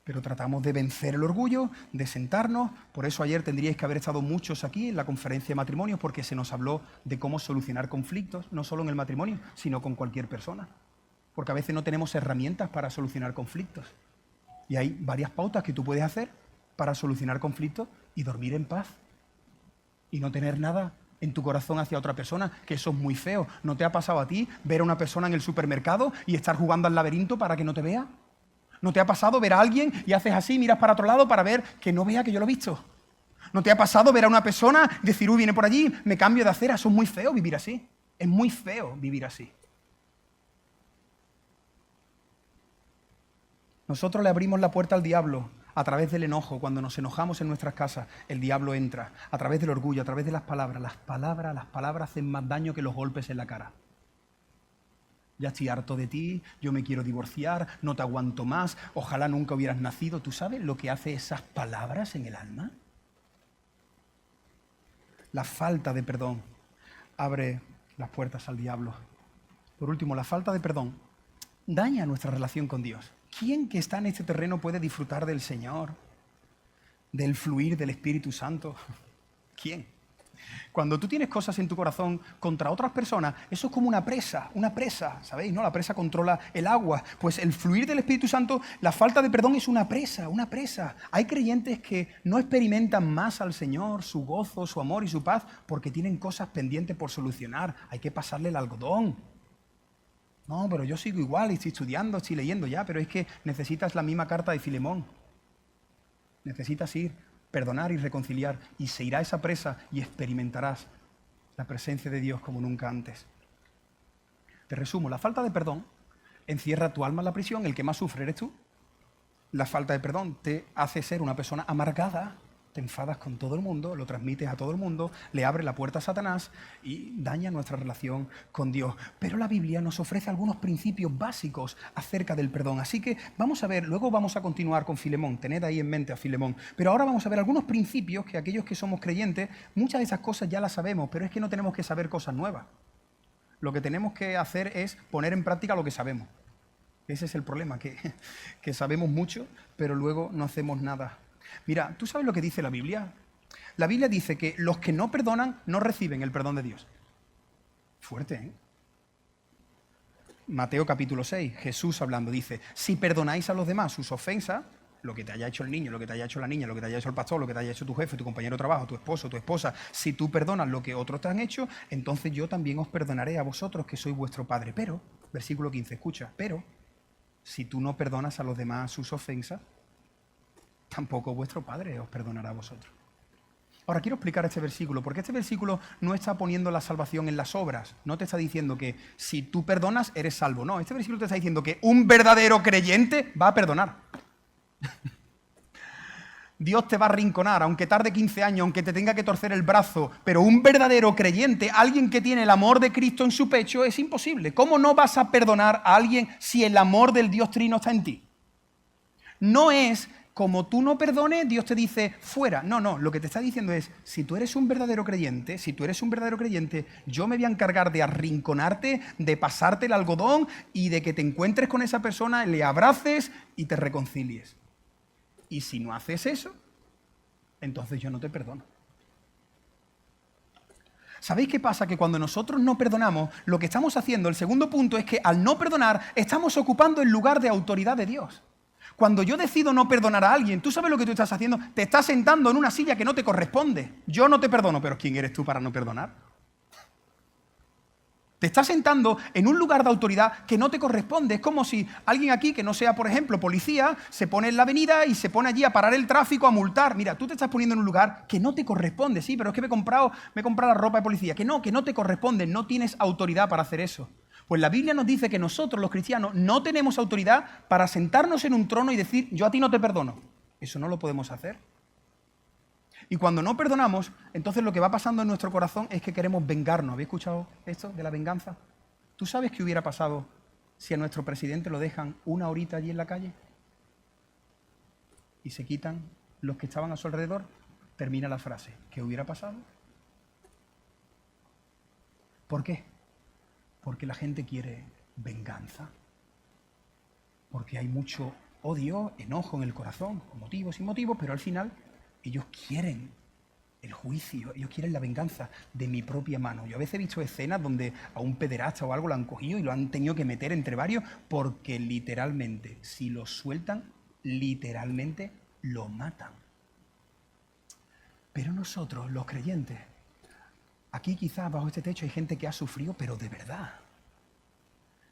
Pero tratamos de vencer el orgullo, de sentarnos. Por eso ayer tendríais que haber estado muchos aquí en la conferencia de matrimonios, porque se nos habló de cómo solucionar conflictos, no solo en el matrimonio, sino con cualquier persona. Porque a veces no tenemos herramientas para solucionar conflictos. Y hay varias pautas que tú puedes hacer para solucionar conflictos y dormir en paz. Y no tener nada en tu corazón hacia otra persona, que eso es muy feo. ¿No te ha pasado a ti ver a una persona en el supermercado y estar jugando al laberinto para que no te vea? ¿No te ha pasado ver a alguien y haces así, miras para otro lado para ver que no vea que yo lo he visto? ¿No te ha pasado ver a una persona y decir, viene por allí, me cambio de acera? Eso es muy feo vivir así. Es muy feo vivir así. Nosotros le abrimos la puerta al diablo a través del enojo. Cuando nos enojamos en nuestras casas, el diablo entra. A través del orgullo, a través de las palabras. Las palabras hacen más daño que los golpes en la cara. Ya estoy harto de ti, yo me quiero divorciar, no te aguanto más, ojalá nunca hubieras nacido. ¿Tú sabes lo que hace esas palabras en el alma? La falta de perdón abre las puertas al diablo. Por último, la falta de perdón daña nuestra relación con Dios. ¿Quién que está en este terreno puede disfrutar del Señor, del fluir del Espíritu Santo? ¿Quién? Cuando tú tienes cosas en tu corazón contra otras personas, eso es como una presa, ¿sabéis? ¿No? La presa controla el agua. Pues el fluir del Espíritu Santo, la falta de perdón es una presa. Hay creyentes que no experimentan más al Señor, su gozo, su amor y su paz, porque tienen cosas pendientes por solucionar. Hay que pasarle el algodón. No, pero yo sigo igual y estoy estudiando, estoy leyendo ya, pero es que necesitas la misma carta de Filemón. Necesitas ir, perdonar y reconciliar, y se irá esa presa y experimentarás la presencia de Dios como nunca antes. Te resumo, la falta de perdón encierra tu alma en la prisión, el que más sufre eres tú. La falta de perdón te hace ser una persona amargada, te enfadas con todo el mundo, lo transmites a todo el mundo, le abre la puerta a Satanás y daña nuestra relación con Dios. Pero la Biblia nos ofrece algunos principios básicos acerca del perdón. Así que vamos a ver, luego vamos a continuar con Filemón, tened ahí en mente a Filemón. Pero ahora vamos a ver algunos principios que aquellos que somos creyentes, muchas de esas cosas ya las sabemos, pero es que no tenemos que saber cosas nuevas. Lo que tenemos que hacer es poner en práctica lo que sabemos. Ese es el problema, que sabemos mucho, pero luego no hacemos nada. Mira, ¿tú sabes lo que dice la Biblia? La Biblia dice que los que no perdonan no reciben el perdón de Dios. Fuerte, ¿eh? Mateo capítulo 6, Jesús hablando, dice, si perdonáis a los demás sus ofensas, lo que te haya hecho el niño, lo que te haya hecho la niña, lo que te haya hecho el pastor, lo que te haya hecho tu jefe, tu compañero de trabajo, tu esposo, tu esposa, si tú perdonas lo que otros te han hecho, entonces yo también os perdonaré a vosotros que soy vuestro Padre. Pero, versículo 15, escucha, pero si tú no perdonas a los demás sus ofensas, tampoco vuestro Padre os perdonará a vosotros. Ahora, quiero explicar este versículo, porque este versículo no está poniendo la salvación en las obras. No te está diciendo que si tú perdonas, eres salvo. No, este versículo te está diciendo que un verdadero creyente va a perdonar. Dios te va a arrinconar, aunque tarde 15 años, aunque te tenga que torcer el brazo, pero un verdadero creyente, alguien que tiene el amor de Cristo en su pecho, es imposible. ¿Cómo no vas a perdonar a alguien si el amor del Dios Trino está en ti? No es como tú no perdones, Dios te dice fuera. No, lo que te está diciendo es, si tú eres un verdadero creyente, yo me voy a encargar de arrinconarte, de pasarte el algodón y de que te encuentres con esa persona, le abraces y te reconcilies. Y si no haces eso, entonces yo no te perdono. ¿Sabéis qué pasa? Que cuando nosotros no perdonamos, lo que estamos haciendo, el segundo punto, es que al no perdonar, estamos ocupando el lugar de autoridad de Dios. Cuando yo decido no perdonar a alguien, ¿tú sabes lo que tú estás haciendo? Te estás sentando en una silla que no te corresponde. Yo no te perdono, pero ¿quién eres tú para no perdonar? Te estás sentando en un lugar de autoridad que no te corresponde. Es como si alguien aquí, que no sea, por ejemplo, policía, se pone en la avenida y se pone allí a parar el tráfico, a multar. Mira, tú te estás poniendo en un lugar que no te corresponde. Sí, pero es que me he comprado la ropa de policía. Que no te corresponde. No tienes autoridad para hacer eso. Pues la Biblia nos dice que nosotros, los cristianos, no tenemos autoridad para sentarnos en un trono y decir, yo a ti no te perdono. Eso no lo podemos hacer. Y cuando no perdonamos, entonces lo que va pasando en nuestro corazón es que queremos vengarnos. ¿Habéis escuchado esto de la venganza? ¿Tú sabes qué hubiera pasado si a nuestro presidente lo dejan una horita allí en la calle? Y se quitan los que estaban a su alrededor. Termina la frase. ¿Qué hubiera pasado? ¿Por qué? Porque la gente quiere venganza. Porque hay mucho odio, enojo en el corazón, con motivos y motivos, pero al final ellos quieren el juicio, ellos quieren la venganza de mi propia mano. Yo a veces he visto escenas donde a un pederasta o algo lo han cogido y lo han tenido que meter entre varios porque literalmente, si lo sueltan, literalmente lo matan. Pero nosotros, los creyentes, aquí quizás bajo este techo hay gente que ha sufrido, pero de verdad.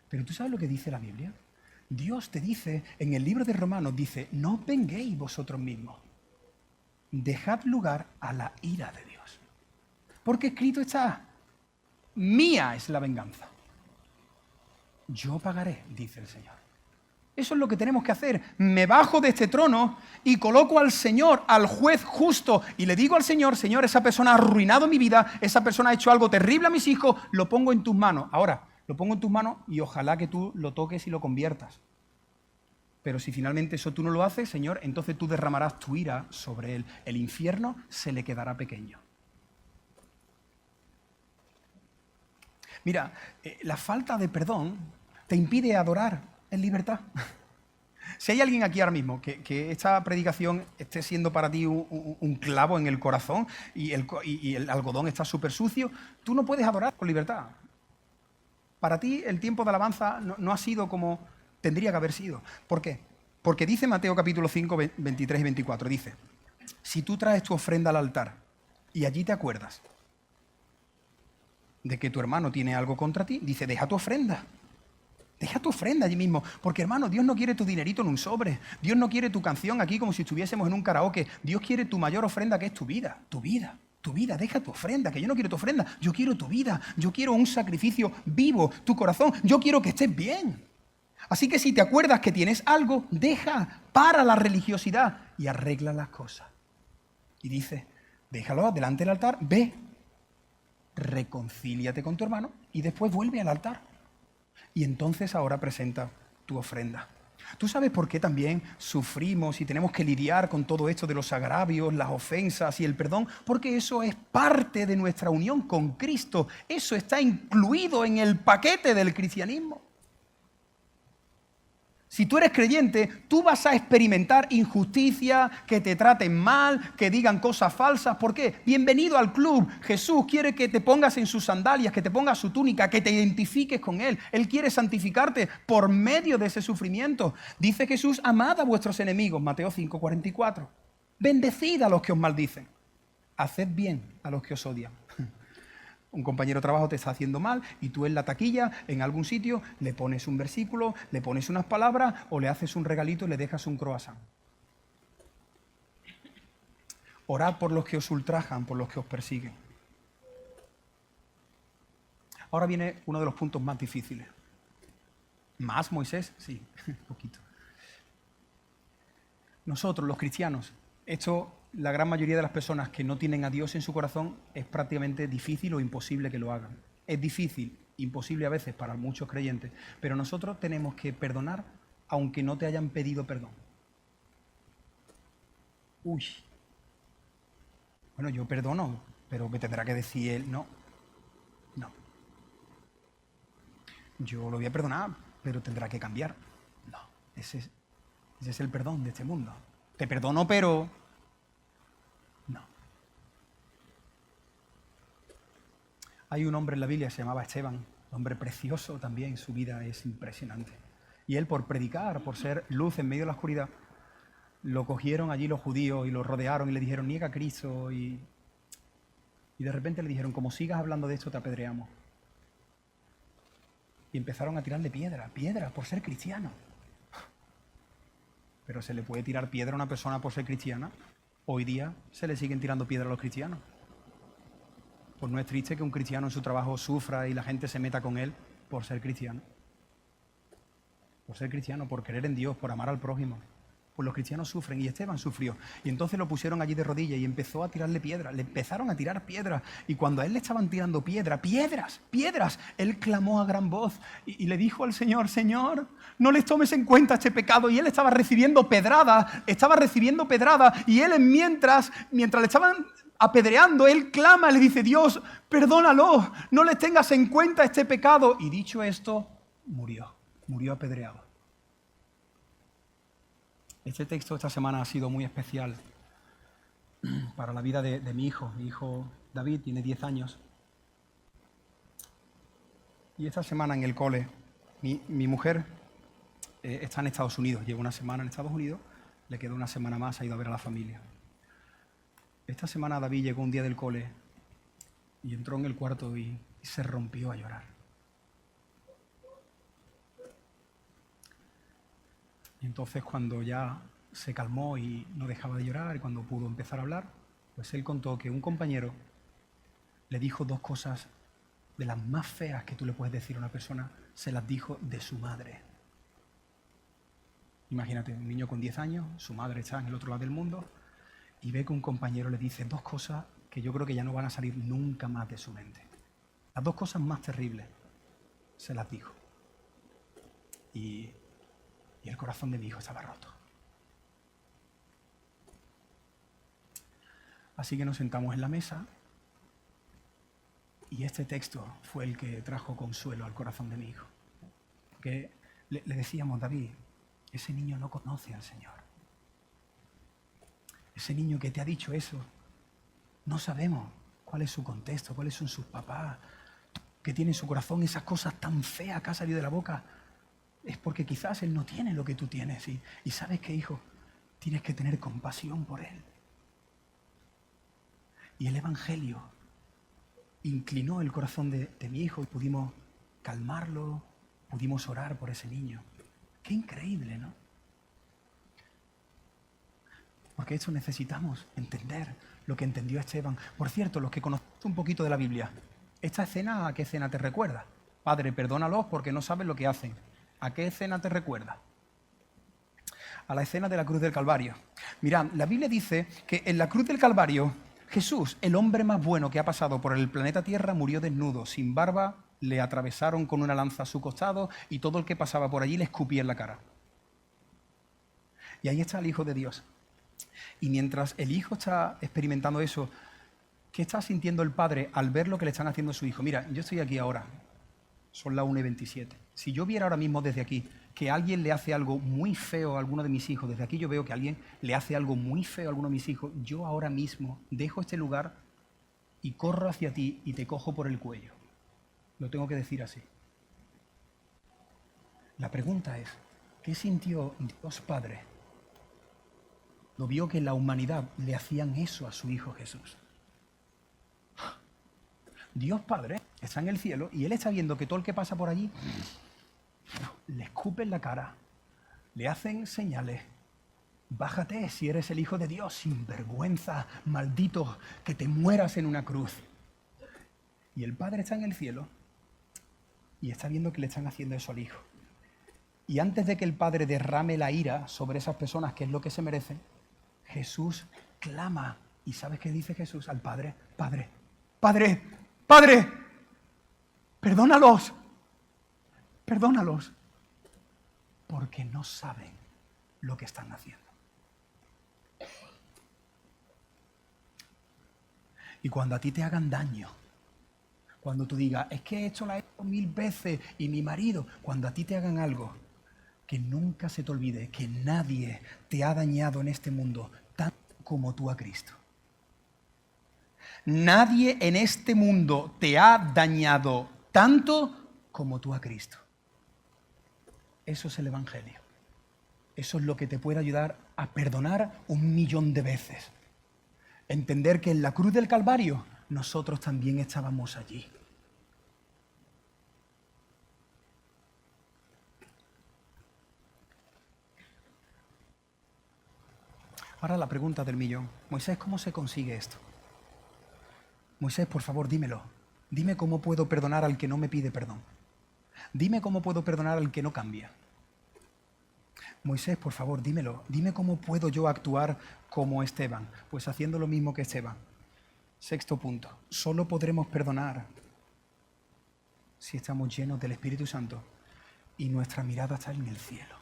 Pero ¿tú sabes lo que dice la Biblia? Dios te dice, en el libro de Romanos, dice, no os venguéis vosotros mismos. Dejad lugar a la ira de Dios. Porque escrito está, mía es la venganza. Yo pagaré, dice el Señor. Eso es lo que tenemos que hacer. Me bajo de este trono y coloco al Señor, al juez justo, y le digo al Señor, Señor, esa persona ha arruinado mi vida, esa persona ha hecho algo terrible a mis hijos, lo pongo en tus manos. Ahora, lo pongo en tus manos y ojalá que tú lo toques y lo conviertas. Pero si finalmente eso tú no lo haces, Señor, entonces tú derramarás tu ira sobre él. El infierno se le quedará pequeño. Mira, la falta de perdón te impide adorar en libertad. Si hay alguien aquí ahora mismo que esta predicación esté siendo para ti un clavo en el corazón y el algodón está súper sucio, tú no puedes adorar con libertad. Para ti el tiempo de alabanza no ha sido como tendría que haber sido. ¿Por qué? Porque dice Mateo capítulo 5, 23 y 24, dice, si tú traes tu ofrenda al altar y allí te acuerdas de que tu hermano tiene algo contra ti, dice, deja tu ofrenda allí mismo, porque hermano, Dios no quiere tu dinerito en un sobre, Dios no quiere tu canción aquí como si estuviésemos en un karaoke, Dios quiere tu mayor ofrenda que es tu vida, deja tu ofrenda, que yo no quiero tu ofrenda, yo quiero tu vida, yo quiero un sacrificio vivo, tu corazón, yo quiero que estés bien. Así que si te acuerdas que tienes algo, para la religiosidad y arregla las cosas. Y dice, déjalo delante del altar, ve, reconcíliate con tu hermano y después vuelve al altar. Y entonces ahora presenta tu ofrenda. ¿Tú sabes por qué también sufrimos y tenemos que lidiar con todo esto de los agravios, las ofensas y el perdón? Porque eso es parte de nuestra unión con Cristo. Eso está incluido en el paquete del cristianismo. Si tú eres creyente, tú vas a experimentar injusticia, que te traten mal, que digan cosas falsas. ¿Por qué? Bienvenido al club. Jesús quiere que te pongas en sus sandalias, que te pongas su túnica, que te identifiques con Él. Él quiere santificarte por medio de ese sufrimiento. Dice Jesús, amad a vuestros enemigos, Mateo 5:44. Bendecid a los que os maldicen. Haced bien a los que os odian. Un compañero de trabajo te está haciendo mal y tú en la taquilla, en algún sitio, le pones un versículo, le pones unas palabras o le haces un regalito y le dejas un croissant. Orad por los que os ultrajan, por los que os persiguen. Ahora viene uno de los puntos más difíciles. ¿Más, Moisés? Sí, un poquito. Nosotros, los cristianos, la gran mayoría de las personas que no tienen a Dios en su corazón es prácticamente difícil o imposible que lo hagan. Es difícil, imposible a veces para muchos creyentes, pero nosotros tenemos que perdonar aunque no te hayan pedido perdón. Uy, bueno, yo perdono, pero me tendrá que decir él, no. Yo lo voy a perdonar, pero tendrá que cambiar. No, ese es el perdón de este mundo. Te perdono, pero no. Hay un hombre en la Biblia que se llamaba Esteban, un hombre precioso también, su vida es impresionante. Y él, por predicar, por ser luz en medio de la oscuridad, lo cogieron allí los judíos y lo rodearon y le dijeron, niega a Cristo. Y de repente le dijeron, como sigas hablando de esto, te apedreamos. Y empezaron a tirarle piedras por ser cristiano. Pero ¿se le puede tirar piedra a una persona por ser cristiana? Hoy día se le siguen tirando piedras a los cristianos. Pues no es triste que un cristiano en su trabajo sufra y la gente se meta con él por ser cristiano. Por ser cristiano, por creer en Dios, por amar al prójimo. Pues los cristianos sufren y Esteban sufrió. Y entonces lo pusieron allí de rodillas y empezó a tirarle piedras. Le empezaron a tirar piedras. Y cuando a él le estaban tirando piedras, él clamó a gran voz y le dijo al Señor, Señor, no les tomes en cuenta este pecado. Y él estaba recibiendo pedrada. Y él mientras le estaban apedreando, él clama, le dice, Dios, perdónalo, no les tengas en cuenta este pecado. Y dicho esto, murió apedreado. Este texto esta semana ha sido muy especial para la vida de mi hijo. Mi hijo David tiene 10 años. Y esta semana en el cole, mi mujer está en Estados Unidos. Lleva una semana en Estados Unidos, le quedó una semana más, ha ido a ver a la familia. Esta semana David llegó un día del cole y entró en el cuarto y se rompió a llorar. Y entonces cuando ya se calmó y no dejaba de llorar, y cuando pudo empezar a hablar, pues él contó que un compañero le dijo 2 cosas de las más feas que tú le puedes decir a una persona, se las dijo de su madre. Imagínate, un niño con 10 años, su madre está en el otro lado del mundo, y ve que un compañero le dice 2 cosas que yo creo que ya no van a salir nunca más de su mente. Las 2 cosas más terribles se las dijo. Y el corazón de mi hijo estaba roto. Así que nos sentamos en la mesa y este texto fue el que trajo consuelo al corazón de mi hijo. Porque le decíamos, David, ese niño no conoce al Señor. Ese niño que te ha dicho eso, no sabemos cuál es su contexto, cuáles son sus papás, que tiene en su corazón esas cosas tan feas que ha salido de la boca. Es porque quizás él no tiene lo que tú tienes. Y ¿sabes qué, hijo? Tienes que tener compasión por él. Y el Evangelio inclinó el corazón de mi hijo y pudimos calmarlo, pudimos orar por ese niño. Qué increíble, ¿no? Porque eso necesitamos entender lo que entendió Esteban. Por cierto, los que conocen un poquito de la Biblia, ¿esta escena a qué escena te recuerda? Padre, perdónalos porque no saben lo que hacen. ¿A qué escena te recuerda? A la escena de la cruz del Calvario. Mirad, la Biblia dice que en la cruz del Calvario, Jesús, el hombre más bueno que ha pasado por el planeta Tierra, murió desnudo, sin barba, le atravesaron con una lanza a su costado y todo el que pasaba por allí le escupía en la cara. Y ahí está el Hijo de Dios. Y mientras el Hijo está experimentando eso, ¿qué está sintiendo el Padre al ver lo que le están haciendo a su Hijo? Mira, yo estoy aquí ahora. Son las 1:27. Si yo viera ahora mismo desde aquí que alguien le hace algo muy feo a alguno de mis hijos, desde aquí yo veo que alguien le hace algo muy feo a alguno de mis hijos, yo ahora mismo dejo este lugar y corro hacia ti y te cojo por el cuello. Lo tengo que decir así. La pregunta es, ¿qué sintió Dios Padre? Lo vio que en la humanidad le hacían eso a su Hijo Jesús. Dios Padre está en el cielo y Él está viendo que todo el que pasa por allí le escupen la cara, le hacen señales. Bájate si eres el Hijo de Dios, sin vergüenza, maldito, que te mueras en una cruz. Y el Padre está en el cielo y está viendo que le están haciendo eso al Hijo. Y antes de que el Padre derrame la ira sobre esas personas, que es lo que se merecen, Jesús clama. ¿Y sabes qué dice Jesús al Padre? Padre, Padre, Padre, perdónalos, porque no saben lo que están haciendo. Y cuando a ti te hagan daño, cuando tú digas, es que esto lo he hecho 1000 veces y mi marido, cuando a ti te hagan algo, que nunca se te olvide que nadie te ha dañado en este mundo tanto como tú a Cristo. Nadie en este mundo te ha dañado tanto como tú a Cristo. Eso es el Evangelio. Eso es lo que te puede ayudar a perdonar 1.000.000 de veces. Entender que en la cruz del Calvario nosotros también estábamos allí. Ahora la pregunta del millón. Moisés, ¿cómo se consigue esto? Moisés, por favor, dímelo. Dime cómo puedo perdonar al que no me pide perdón. Dime cómo puedo perdonar al que no cambia. Moisés, por favor, dímelo. Dime cómo puedo yo actuar como Esteban. Pues haciendo lo mismo que Esteban. Sexto punto. Solo podremos perdonar si estamos llenos del Espíritu Santo y nuestra mirada está en el cielo.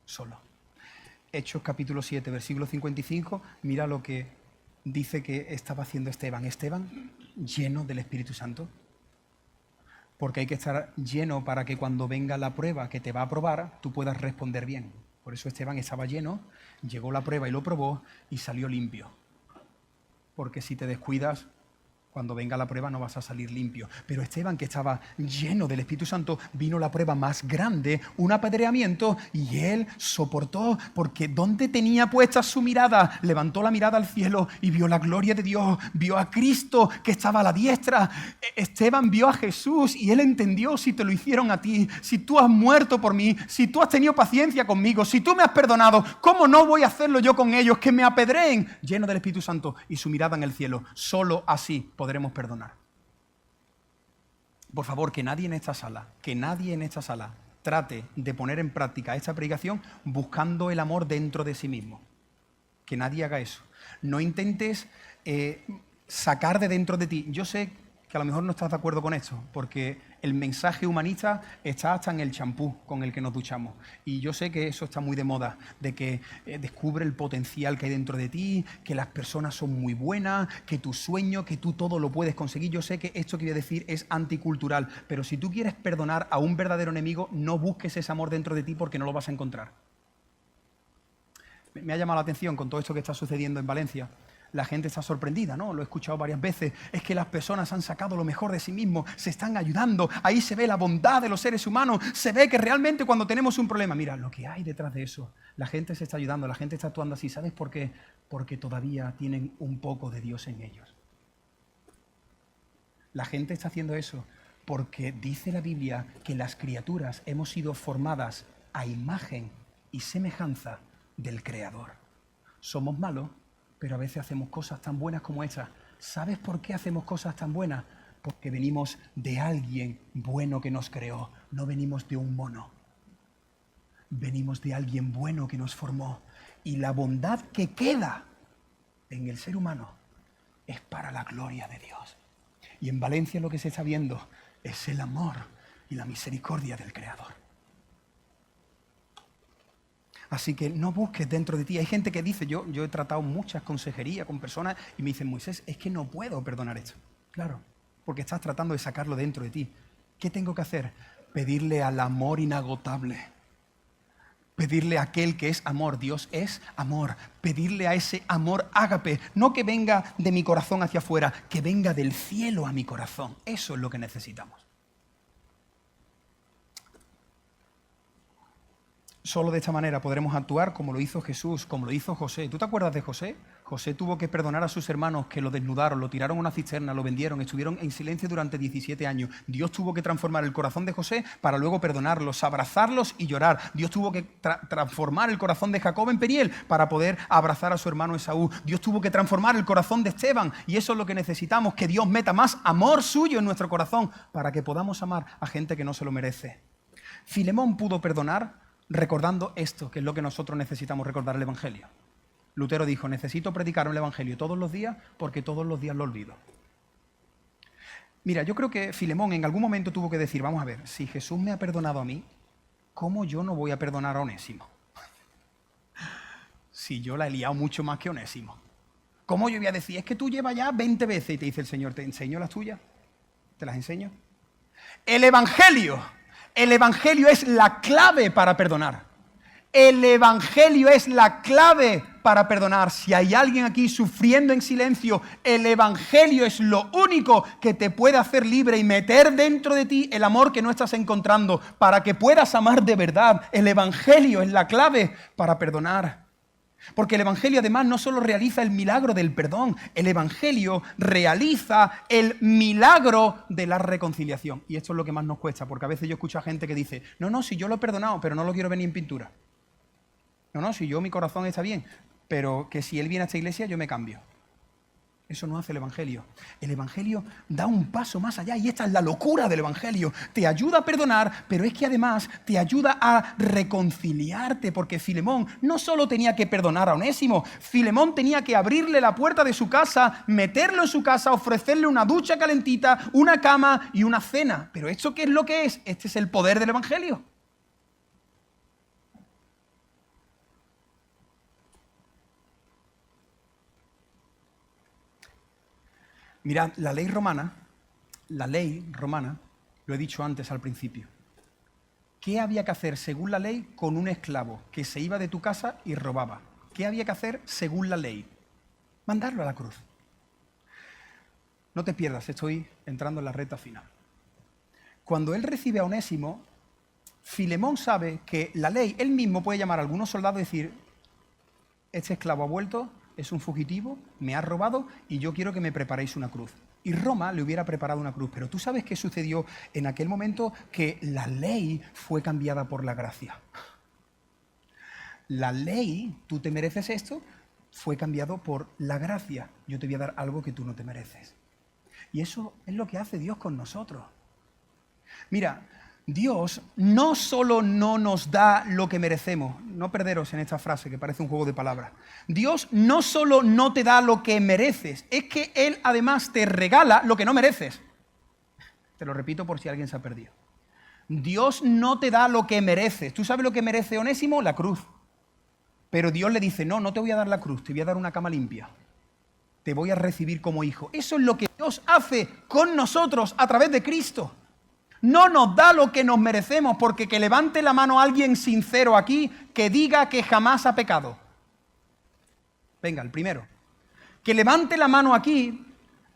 Solo. Hechos capítulo 7, versículo 55, mira lo que dice que estaba haciendo Esteban. Esteban, lleno del Espíritu Santo. Porque hay que estar lleno para que cuando venga la prueba que te va a probar, tú puedas responder bien. Por eso Esteban estaba lleno, llegó la prueba y lo probó y salió limpio. Porque si te descuidas, cuando venga la prueba no vas a salir limpio. Pero Esteban, que estaba lleno del Espíritu Santo, vino la prueba más grande, un apedreamiento, y él soportó, porque ¿dónde tenía puesta su mirada? Levantó la mirada al cielo y vio la gloria de Dios, vio a Cristo que estaba a la diestra. Esteban vio a Jesús y él entendió: si te lo hicieron a ti, si tú has muerto por mí, si tú has tenido paciencia conmigo, si tú me has perdonado, ¿cómo no voy a hacerlo yo con ellos? Que me apedreen. Lleno del Espíritu Santo y su mirada en el cielo. Solo así podremos perdonar. Por favor, que nadie en esta sala trate de poner en práctica esta predicación buscando el amor dentro de sí mismo. Que nadie haga eso. No intentes sacar de dentro de ti. Yo sé que a lo mejor no estás de acuerdo con esto, porque el mensaje humanista está hasta en el champú con el que nos duchamos. Y yo sé que eso está muy de moda, de que descubre el potencial que hay dentro de ti, que las personas son muy buenas, que tu sueño, que tú todo lo puedes conseguir. Yo sé que esto que voy a decir es anticultural, pero si tú quieres perdonar a un verdadero enemigo, no busques ese amor dentro de ti, porque no lo vas a encontrar. Me ha llamado la atención con todo esto que está sucediendo en Valencia. La gente está sorprendida, ¿no? Lo he escuchado varias veces. Es que las personas han sacado lo mejor de sí mismos, se están ayudando. Ahí se ve la bondad de los seres humanos. Se ve que realmente cuando tenemos un problema, mira, lo que hay detrás de eso. La gente se está ayudando, la gente está actuando así. ¿Sabes por qué? Porque todavía tienen un poco de Dios en ellos. La gente está haciendo eso porque dice la Biblia que las criaturas hemos sido formadas a imagen y semejanza del Creador. Somos malos, pero a veces hacemos cosas tan buenas como estas. ¿Sabes por qué hacemos cosas tan buenas? Porque venimos de alguien bueno que nos creó. No venimos de un mono. Venimos de alguien bueno que nos formó. Y la bondad que queda en el ser humano es para la gloria de Dios. Y en Valencia lo que se está viendo es el amor y la misericordia del Creador. Así que no busques dentro de ti. Hay gente que dice, yo he tratado muchas consejerías con personas y me dicen, Moisés, es que no puedo perdonar esto. Claro, porque estás tratando de sacarlo dentro de ti. ¿Qué tengo que hacer? Pedirle al amor inagotable. Pedirle a aquel que es amor. Dios es amor. Pedirle a ese amor ágape. No que venga de mi corazón hacia afuera, que venga del cielo a mi corazón. Eso es lo que necesitamos. Solo de esta manera podremos actuar como lo hizo Jesús, como lo hizo José. ¿Tú te acuerdas de José? José tuvo que perdonar a sus hermanos que lo desnudaron, lo tiraron a una cisterna, lo vendieron, estuvieron en silencio durante 17 años. Dios tuvo que transformar el corazón de José para luego perdonarlos, abrazarlos y llorar. Dios tuvo que transformar el corazón de Jacob en Peniel para poder abrazar a su hermano Esaú. Dios tuvo que transformar el corazón de Esteban, y eso es lo que necesitamos, que Dios meta más amor suyo en nuestro corazón para que podamos amar a gente que no se lo merece. Filemón pudo perdonar recordando esto, que es lo que nosotros necesitamos recordar: el Evangelio. Lutero dijo, necesito predicar el Evangelio todos los días porque todos los días lo olvido. Mira, yo creo que Filemón en algún momento tuvo que decir, vamos a ver, si Jesús me ha perdonado a mí, ¿cómo yo no voy a perdonar a Onésimo? Si yo la he liado mucho más que Onésimo. ¿Cómo yo voy a decir, es que tú llevas ya 20 veces y te dice el Señor, ¿te enseño las tuyas? ¿Te las enseño? El Evangelio es la clave para perdonar. El Evangelio es la clave para perdonar. Si hay alguien aquí sufriendo en silencio, el Evangelio es lo único que te puede hacer libre y meter dentro de ti el amor que no estás encontrando para que puedas amar de verdad. El Evangelio es la clave para perdonar. Porque el Evangelio además no solo realiza el milagro del perdón, el Evangelio realiza el milagro de la reconciliación. Y esto es lo que más nos cuesta, porque a veces yo escucho a gente que dice, no, si yo lo he perdonado, pero no lo quiero ver ni en pintura. No, si yo mi corazón está bien, pero que si él viene a esta iglesia yo me cambio. Eso no hace el Evangelio. El Evangelio da un paso más allá y esta es la locura del Evangelio. Te ayuda a perdonar, pero es que además te ayuda a reconciliarte, porque Filemón no solo tenía que perdonar a Onésimo, Filemón tenía que abrirle la puerta de su casa, meterlo en su casa, ofrecerle una ducha calentita, una cama y una cena. ¿Pero esto qué es lo que es? Este es el poder del Evangelio. Mirad, la ley romana, lo he dicho antes al principio. ¿Qué había que hacer según la ley con un esclavo que se iba de tu casa y robaba? ¿Qué había que hacer según la ley? Mandarlo a la cruz. No te pierdas, estoy entrando en la recta final. Cuando él recibe a Onésimo, Filemón sabe que la ley, él mismo puede llamar a algunos soldados y decir, este esclavo ha vuelto, es un fugitivo, me ha robado y yo quiero que me preparéis una cruz. Y Roma le hubiera preparado una cruz, pero ¿tú sabes qué sucedió en aquel momento? Que la ley fue cambiada por la gracia. La ley, tú te mereces esto, fue cambiado por la gracia. Yo te voy a dar algo que tú no te mereces. Y eso es lo que hace Dios con nosotros. Mira, Dios no solo no nos da lo que merecemos, no perderos en esta frase que parece un juego de palabras. Dios no solo no te da lo que mereces, es que Él además te regala lo que no mereces. Te lo repito por si alguien se ha perdido. Dios no te da lo que mereces. ¿Tú sabes lo que merece Onésimo? La cruz. Pero Dios le dice, no te voy a dar la cruz, te voy a dar una cama limpia. Te voy a recibir como hijo. Eso es lo que Dios hace con nosotros a través de Cristo. No nos da lo que nos merecemos, porque que levante la mano alguien sincero aquí que diga que jamás ha pecado. Venga, el primero. Que levante la mano aquí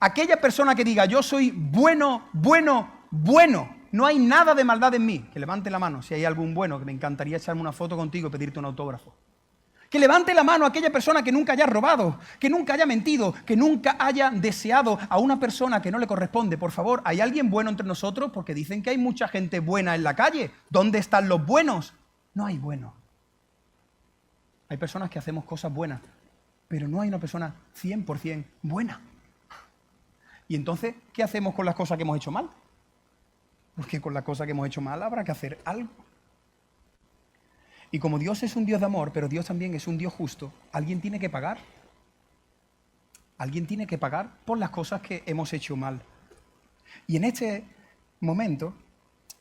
aquella persona que diga, yo soy bueno. No hay nada de maldad en mí. Que levante la mano si hay algún bueno, que me encantaría echarme una foto contigo y pedirte un autógrafo. Que levante la mano aquella persona que nunca haya robado, que nunca haya mentido, que nunca haya deseado a una persona que no le corresponde. Por favor, ¿hay alguien bueno entre nosotros? Porque dicen que hay mucha gente buena en la calle. ¿Dónde están los buenos? No hay buenos. Hay personas que hacemos cosas buenas, pero no hay una persona 100% buena. Y entonces, ¿qué hacemos con las cosas que hemos hecho mal? Porque con las cosas que hemos hecho mal habrá que hacer algo. Y como Dios es un Dios de amor, pero Dios también es un Dios justo, alguien tiene que pagar. Alguien tiene que pagar por las cosas que hemos hecho mal. Y en este momento,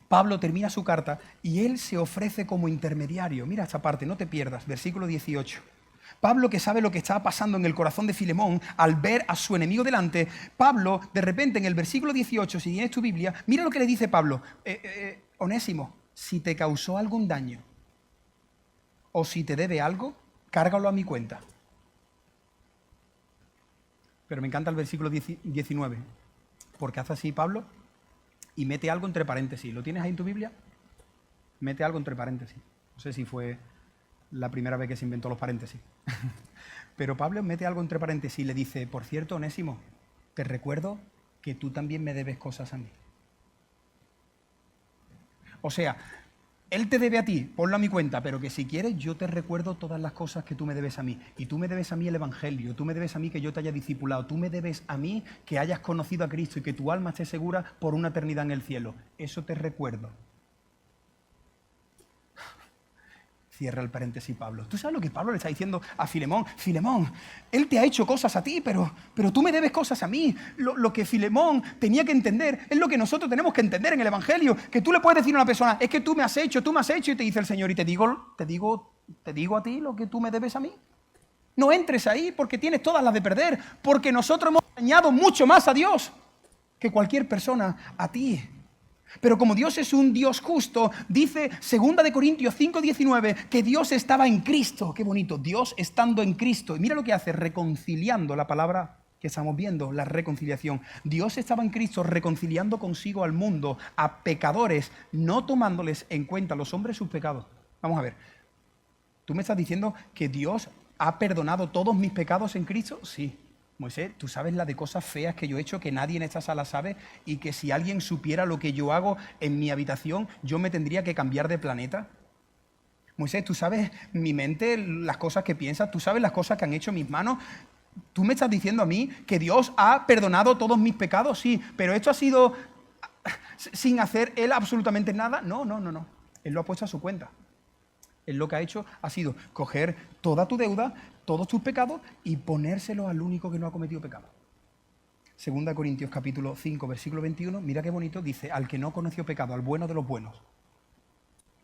Pablo termina su carta y él se ofrece como intermediario. Mira esta parte, no te pierdas, versículo 18. Pablo, que sabe lo que estaba pasando en el corazón de Filemón al ver a su enemigo delante, Pablo, de repente en el versículo 18, si tienes tu Biblia, mira lo que le dice Pablo. Onésimo, si te causó algún daño, o si te debe algo, cárgalo a mi cuenta. Pero me encanta el versículo 19, porque hace así Pablo y mete algo entre paréntesis. ¿Lo tienes ahí en tu Biblia? Mete algo entre paréntesis. No sé si fue la primera vez que se inventó los paréntesis. Pero Pablo mete algo entre paréntesis y le dice, por cierto, Onésimo, te recuerdo que tú también me debes cosas a mí. O sea, él te debe a ti, ponlo a mi cuenta, pero que si quieres yo te recuerdo todas las cosas que tú me debes a mí. Y tú me debes a mí el Evangelio, tú me debes a mí que yo te haya discipulado, tú me debes a mí que hayas conocido a Cristo y que tu alma esté segura por una eternidad en el cielo. Eso te recuerdo. Cierra el paréntesis Pablo. ¿Tú sabes lo que Pablo le está diciendo a Filemón? Filemón, él te ha hecho cosas a ti, pero tú me debes cosas a mí. Lo que Filemón tenía que entender es lo que nosotros tenemos que entender en el Evangelio. Que tú le puedes decir a una persona, es que tú me has hecho, y te dice el Señor, y te digo a ti lo que tú me debes a mí. No entres ahí porque tienes todas las de perder, porque nosotros hemos dañado mucho más a Dios que cualquier persona a ti. Pero como Dios es un Dios justo, dice 2 Corintios 5:19 que Dios estaba en Cristo. Qué bonito, Dios estando en Cristo. Y mira lo que hace, reconciliando, la palabra que estamos viendo, la reconciliación. Dios estaba en Cristo reconciliando consigo al mundo, a pecadores, no tomándoles en cuenta a los hombres sus pecados. Vamos a ver, ¿tú me estás diciendo que Dios ha perdonado todos mis pecados en Cristo? Sí. Moisés, ¿tú sabes la de cosas feas que yo he hecho que nadie en esta sala sabe? Y que si alguien supiera lo que yo hago en mi habitación, yo me tendría que cambiar de planeta. Moisés, ¿tú sabes mi mente, las cosas que piensas? ¿Tú sabes las cosas que han hecho mis manos? ¿Tú me estás diciendo a mí que Dios ha perdonado todos mis pecados? Sí, pero esto ha sido sin hacer Él absolutamente nada. No. Él lo ha puesto a su cuenta. Él lo que ha hecho ha sido coger toda tu deuda, todos tus pecados y ponérselos al único que no ha cometido pecado. 2 Corintios capítulo 5, versículo 21, mira qué bonito, dice, al que no conoció pecado, al bueno de los buenos,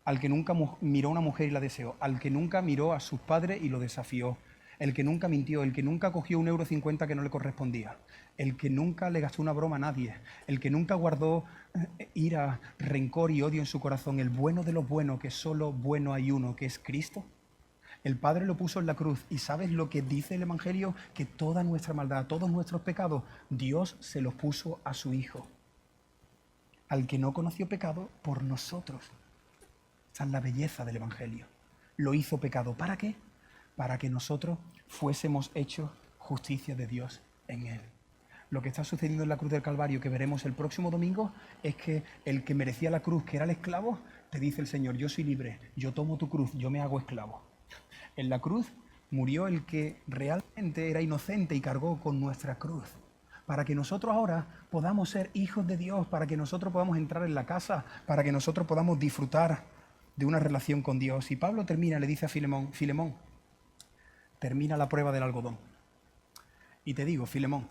al que nunca miró a una mujer y la deseó, al que nunca miró a sus padres y lo desafió, el que nunca mintió, el que nunca cogió 1,50 € que no le correspondía, el que nunca le gastó una broma a nadie, el que nunca guardó ira, rencor y odio en su corazón, el bueno de los buenos, que solo bueno hay uno, que es Cristo. El Padre lo puso en la cruz y ¿sabes lo que dice el Evangelio? Que toda nuestra maldad, todos nuestros pecados, Dios se los puso a su Hijo, al que no conoció pecado por nosotros. Esa es la belleza del Evangelio. Lo hizo pecado. ¿Para qué? Para que nosotros fuésemos hechos justicia de Dios en Él. Lo que está sucediendo en la cruz del Calvario, que veremos el próximo domingo, es que el que merecía la cruz, que era el esclavo, te dice el Señor, yo soy libre, yo tomo tu cruz, yo me hago esclavo. En la cruz murió el que realmente era inocente y cargó con nuestra cruz, para que nosotros ahora podamos ser hijos de Dios, para que nosotros podamos entrar en la casa, para que nosotros podamos disfrutar de una relación con Dios. Y Pablo termina, le dice a Filemón, Filemón, termina la prueba del algodón. Y te digo, Filemón,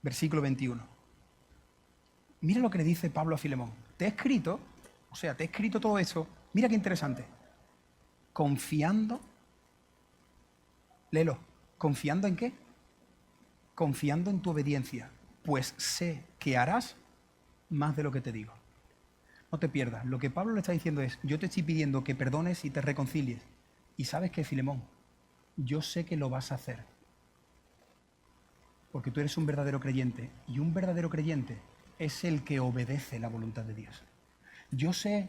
versículo 21. Mira lo que le dice Pablo a Filemón. Te he escrito todo eso. Mira qué interesante. Confiando. Léelo. ¿Confiando en qué? Confiando en tu obediencia. Pues sé que harás más de lo que te digo. No te pierdas. Lo que Pablo le está diciendo es, yo te estoy pidiendo que perdones y te reconcilies. Y sabes qué, Filemón, yo sé que lo vas a hacer. Porque tú eres un verdadero creyente. Y un verdadero creyente es el que obedece la voluntad de Dios. Yo sé,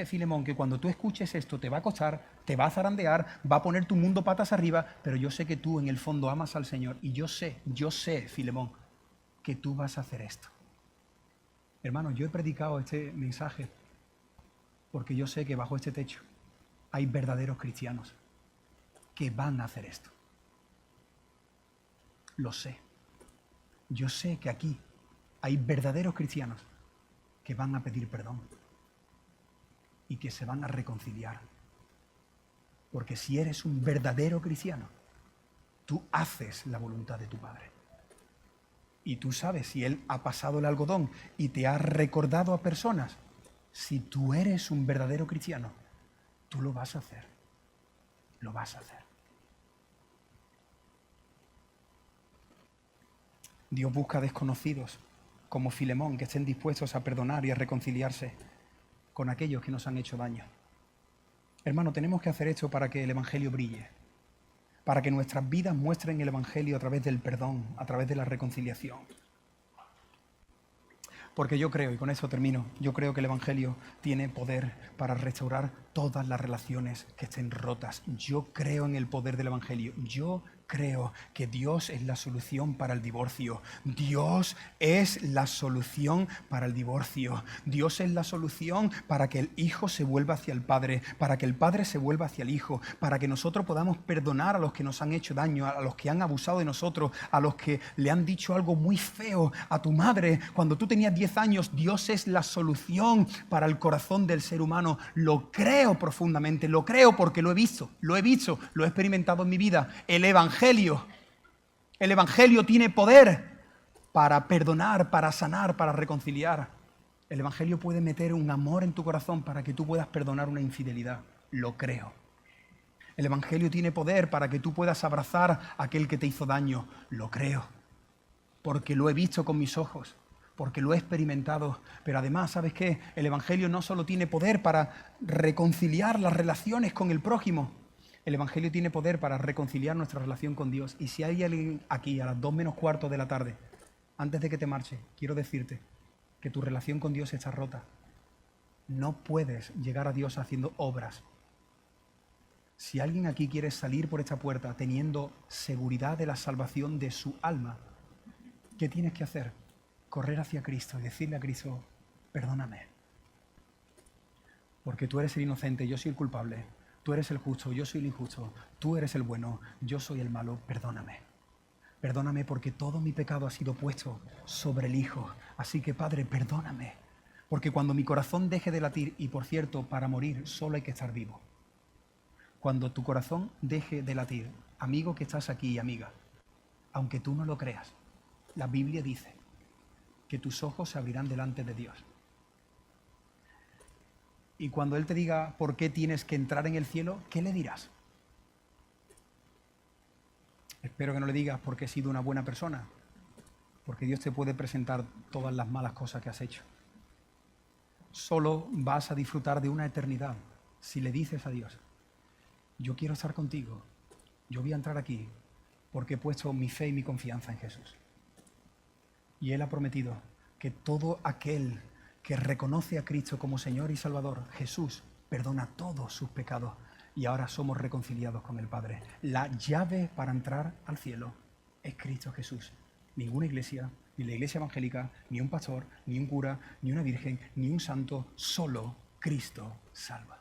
Filemón, que cuando tú escuches esto te va a costar, te va a zarandear, va a poner tu mundo patas arriba, pero yo sé que tú en el fondo amas al Señor. Y yo sé, Filemón, que tú vas a hacer esto. Hermano, yo he predicado este mensaje porque yo sé que bajo este techo hay verdaderos cristianos que van a hacer esto. Lo sé. Yo sé que aquí hay verdaderos cristianos que van a pedir perdón y que se van a reconciliar. Porque si eres un verdadero cristiano, tú haces la voluntad de tu Padre. Y tú sabes, si Él ha pasado el algodón y te ha recordado a personas, si tú eres un verdadero cristiano, tú lo vas a hacer. Lo vas a hacer. Dios busca desconocidos como Filemón que estén dispuestos a perdonar y a reconciliarse con aquellos que nos han hecho daño. Hermano, tenemos que hacer esto para que el Evangelio brille, para que nuestras vidas muestren el Evangelio a través del perdón, a través de la reconciliación. Porque yo creo, y con eso termino, yo creo que el Evangelio tiene poder para restaurar todas las relaciones que estén rotas. Yo creo en el poder del Evangelio. Yo creo que Dios es la solución para el divorcio. Dios es la solución para el divorcio. Dios es la solución para que el hijo se vuelva hacia el padre, para que el padre se vuelva hacia el hijo, para que nosotros podamos perdonar a los que nos han hecho daño, a los que han abusado de nosotros, a los que le han dicho algo muy feo a tu madre cuando tú tenías 10 años. Dios es la solución para el corazón del ser humano. Lo creo profundamente, lo creo porque lo he visto, lo he experimentado en mi vida. El Evangelio tiene poder para perdonar, para sanar, para reconciliar. El Evangelio puede meter un amor en tu corazón para que tú puedas perdonar una infidelidad. Lo creo. El Evangelio tiene poder para que tú puedas abrazar a aquel que te hizo daño. Lo creo. Porque lo he visto con mis ojos. porque lo he experimentado. Pero además, ¿sabes qué? El Evangelio no solo tiene poder para reconciliar las relaciones con el prójimo, el Evangelio tiene poder para reconciliar nuestra relación con Dios. Y si hay alguien aquí a las 2 menos cuarto de la tarde, antes de que te marche, quiero decirte que tu relación con Dios está rota. No puedes llegar a Dios haciendo obras. Si alguien aquí quiere salir por esta puerta teniendo seguridad de la salvación de su alma, ¿qué tienes que hacer? Correr hacia Cristo y decirle a Cristo, perdóname. Porque tú eres el inocente, yo soy el culpable. Tú eres el justo, yo soy el injusto. Tú eres el bueno, yo soy el malo. Perdóname. Perdóname porque todo mi pecado ha sido puesto sobre el Hijo. Así que, Padre, perdóname. Porque cuando mi corazón deje de latir, y por cierto, para morir solo hay que estar vivo. Cuando tu corazón deje de latir, amigo que estás aquí y amiga, aunque tú no lo creas, la Biblia dice que tus ojos se abrirán delante de Dios. Y cuando Él te diga por qué tienes que entrar en el cielo, ¿qué le dirás? Espero que no le digas porque he sido una buena persona, porque Dios te puede presentar todas las malas cosas que has hecho. Solo vas a disfrutar de una eternidad si le dices a Dios, yo quiero estar contigo, yo voy a entrar aquí porque he puesto mi fe y mi confianza en Jesús. Y Él ha prometido que todo aquel que reconoce a Cristo como Señor y Salvador, Jesús, perdona todos sus pecados y ahora somos reconciliados con el Padre. La llave para entrar al cielo es Cristo Jesús. Ninguna iglesia, ni la iglesia evangélica, ni un pastor, ni un cura, ni una virgen, ni un santo, solo Cristo salva.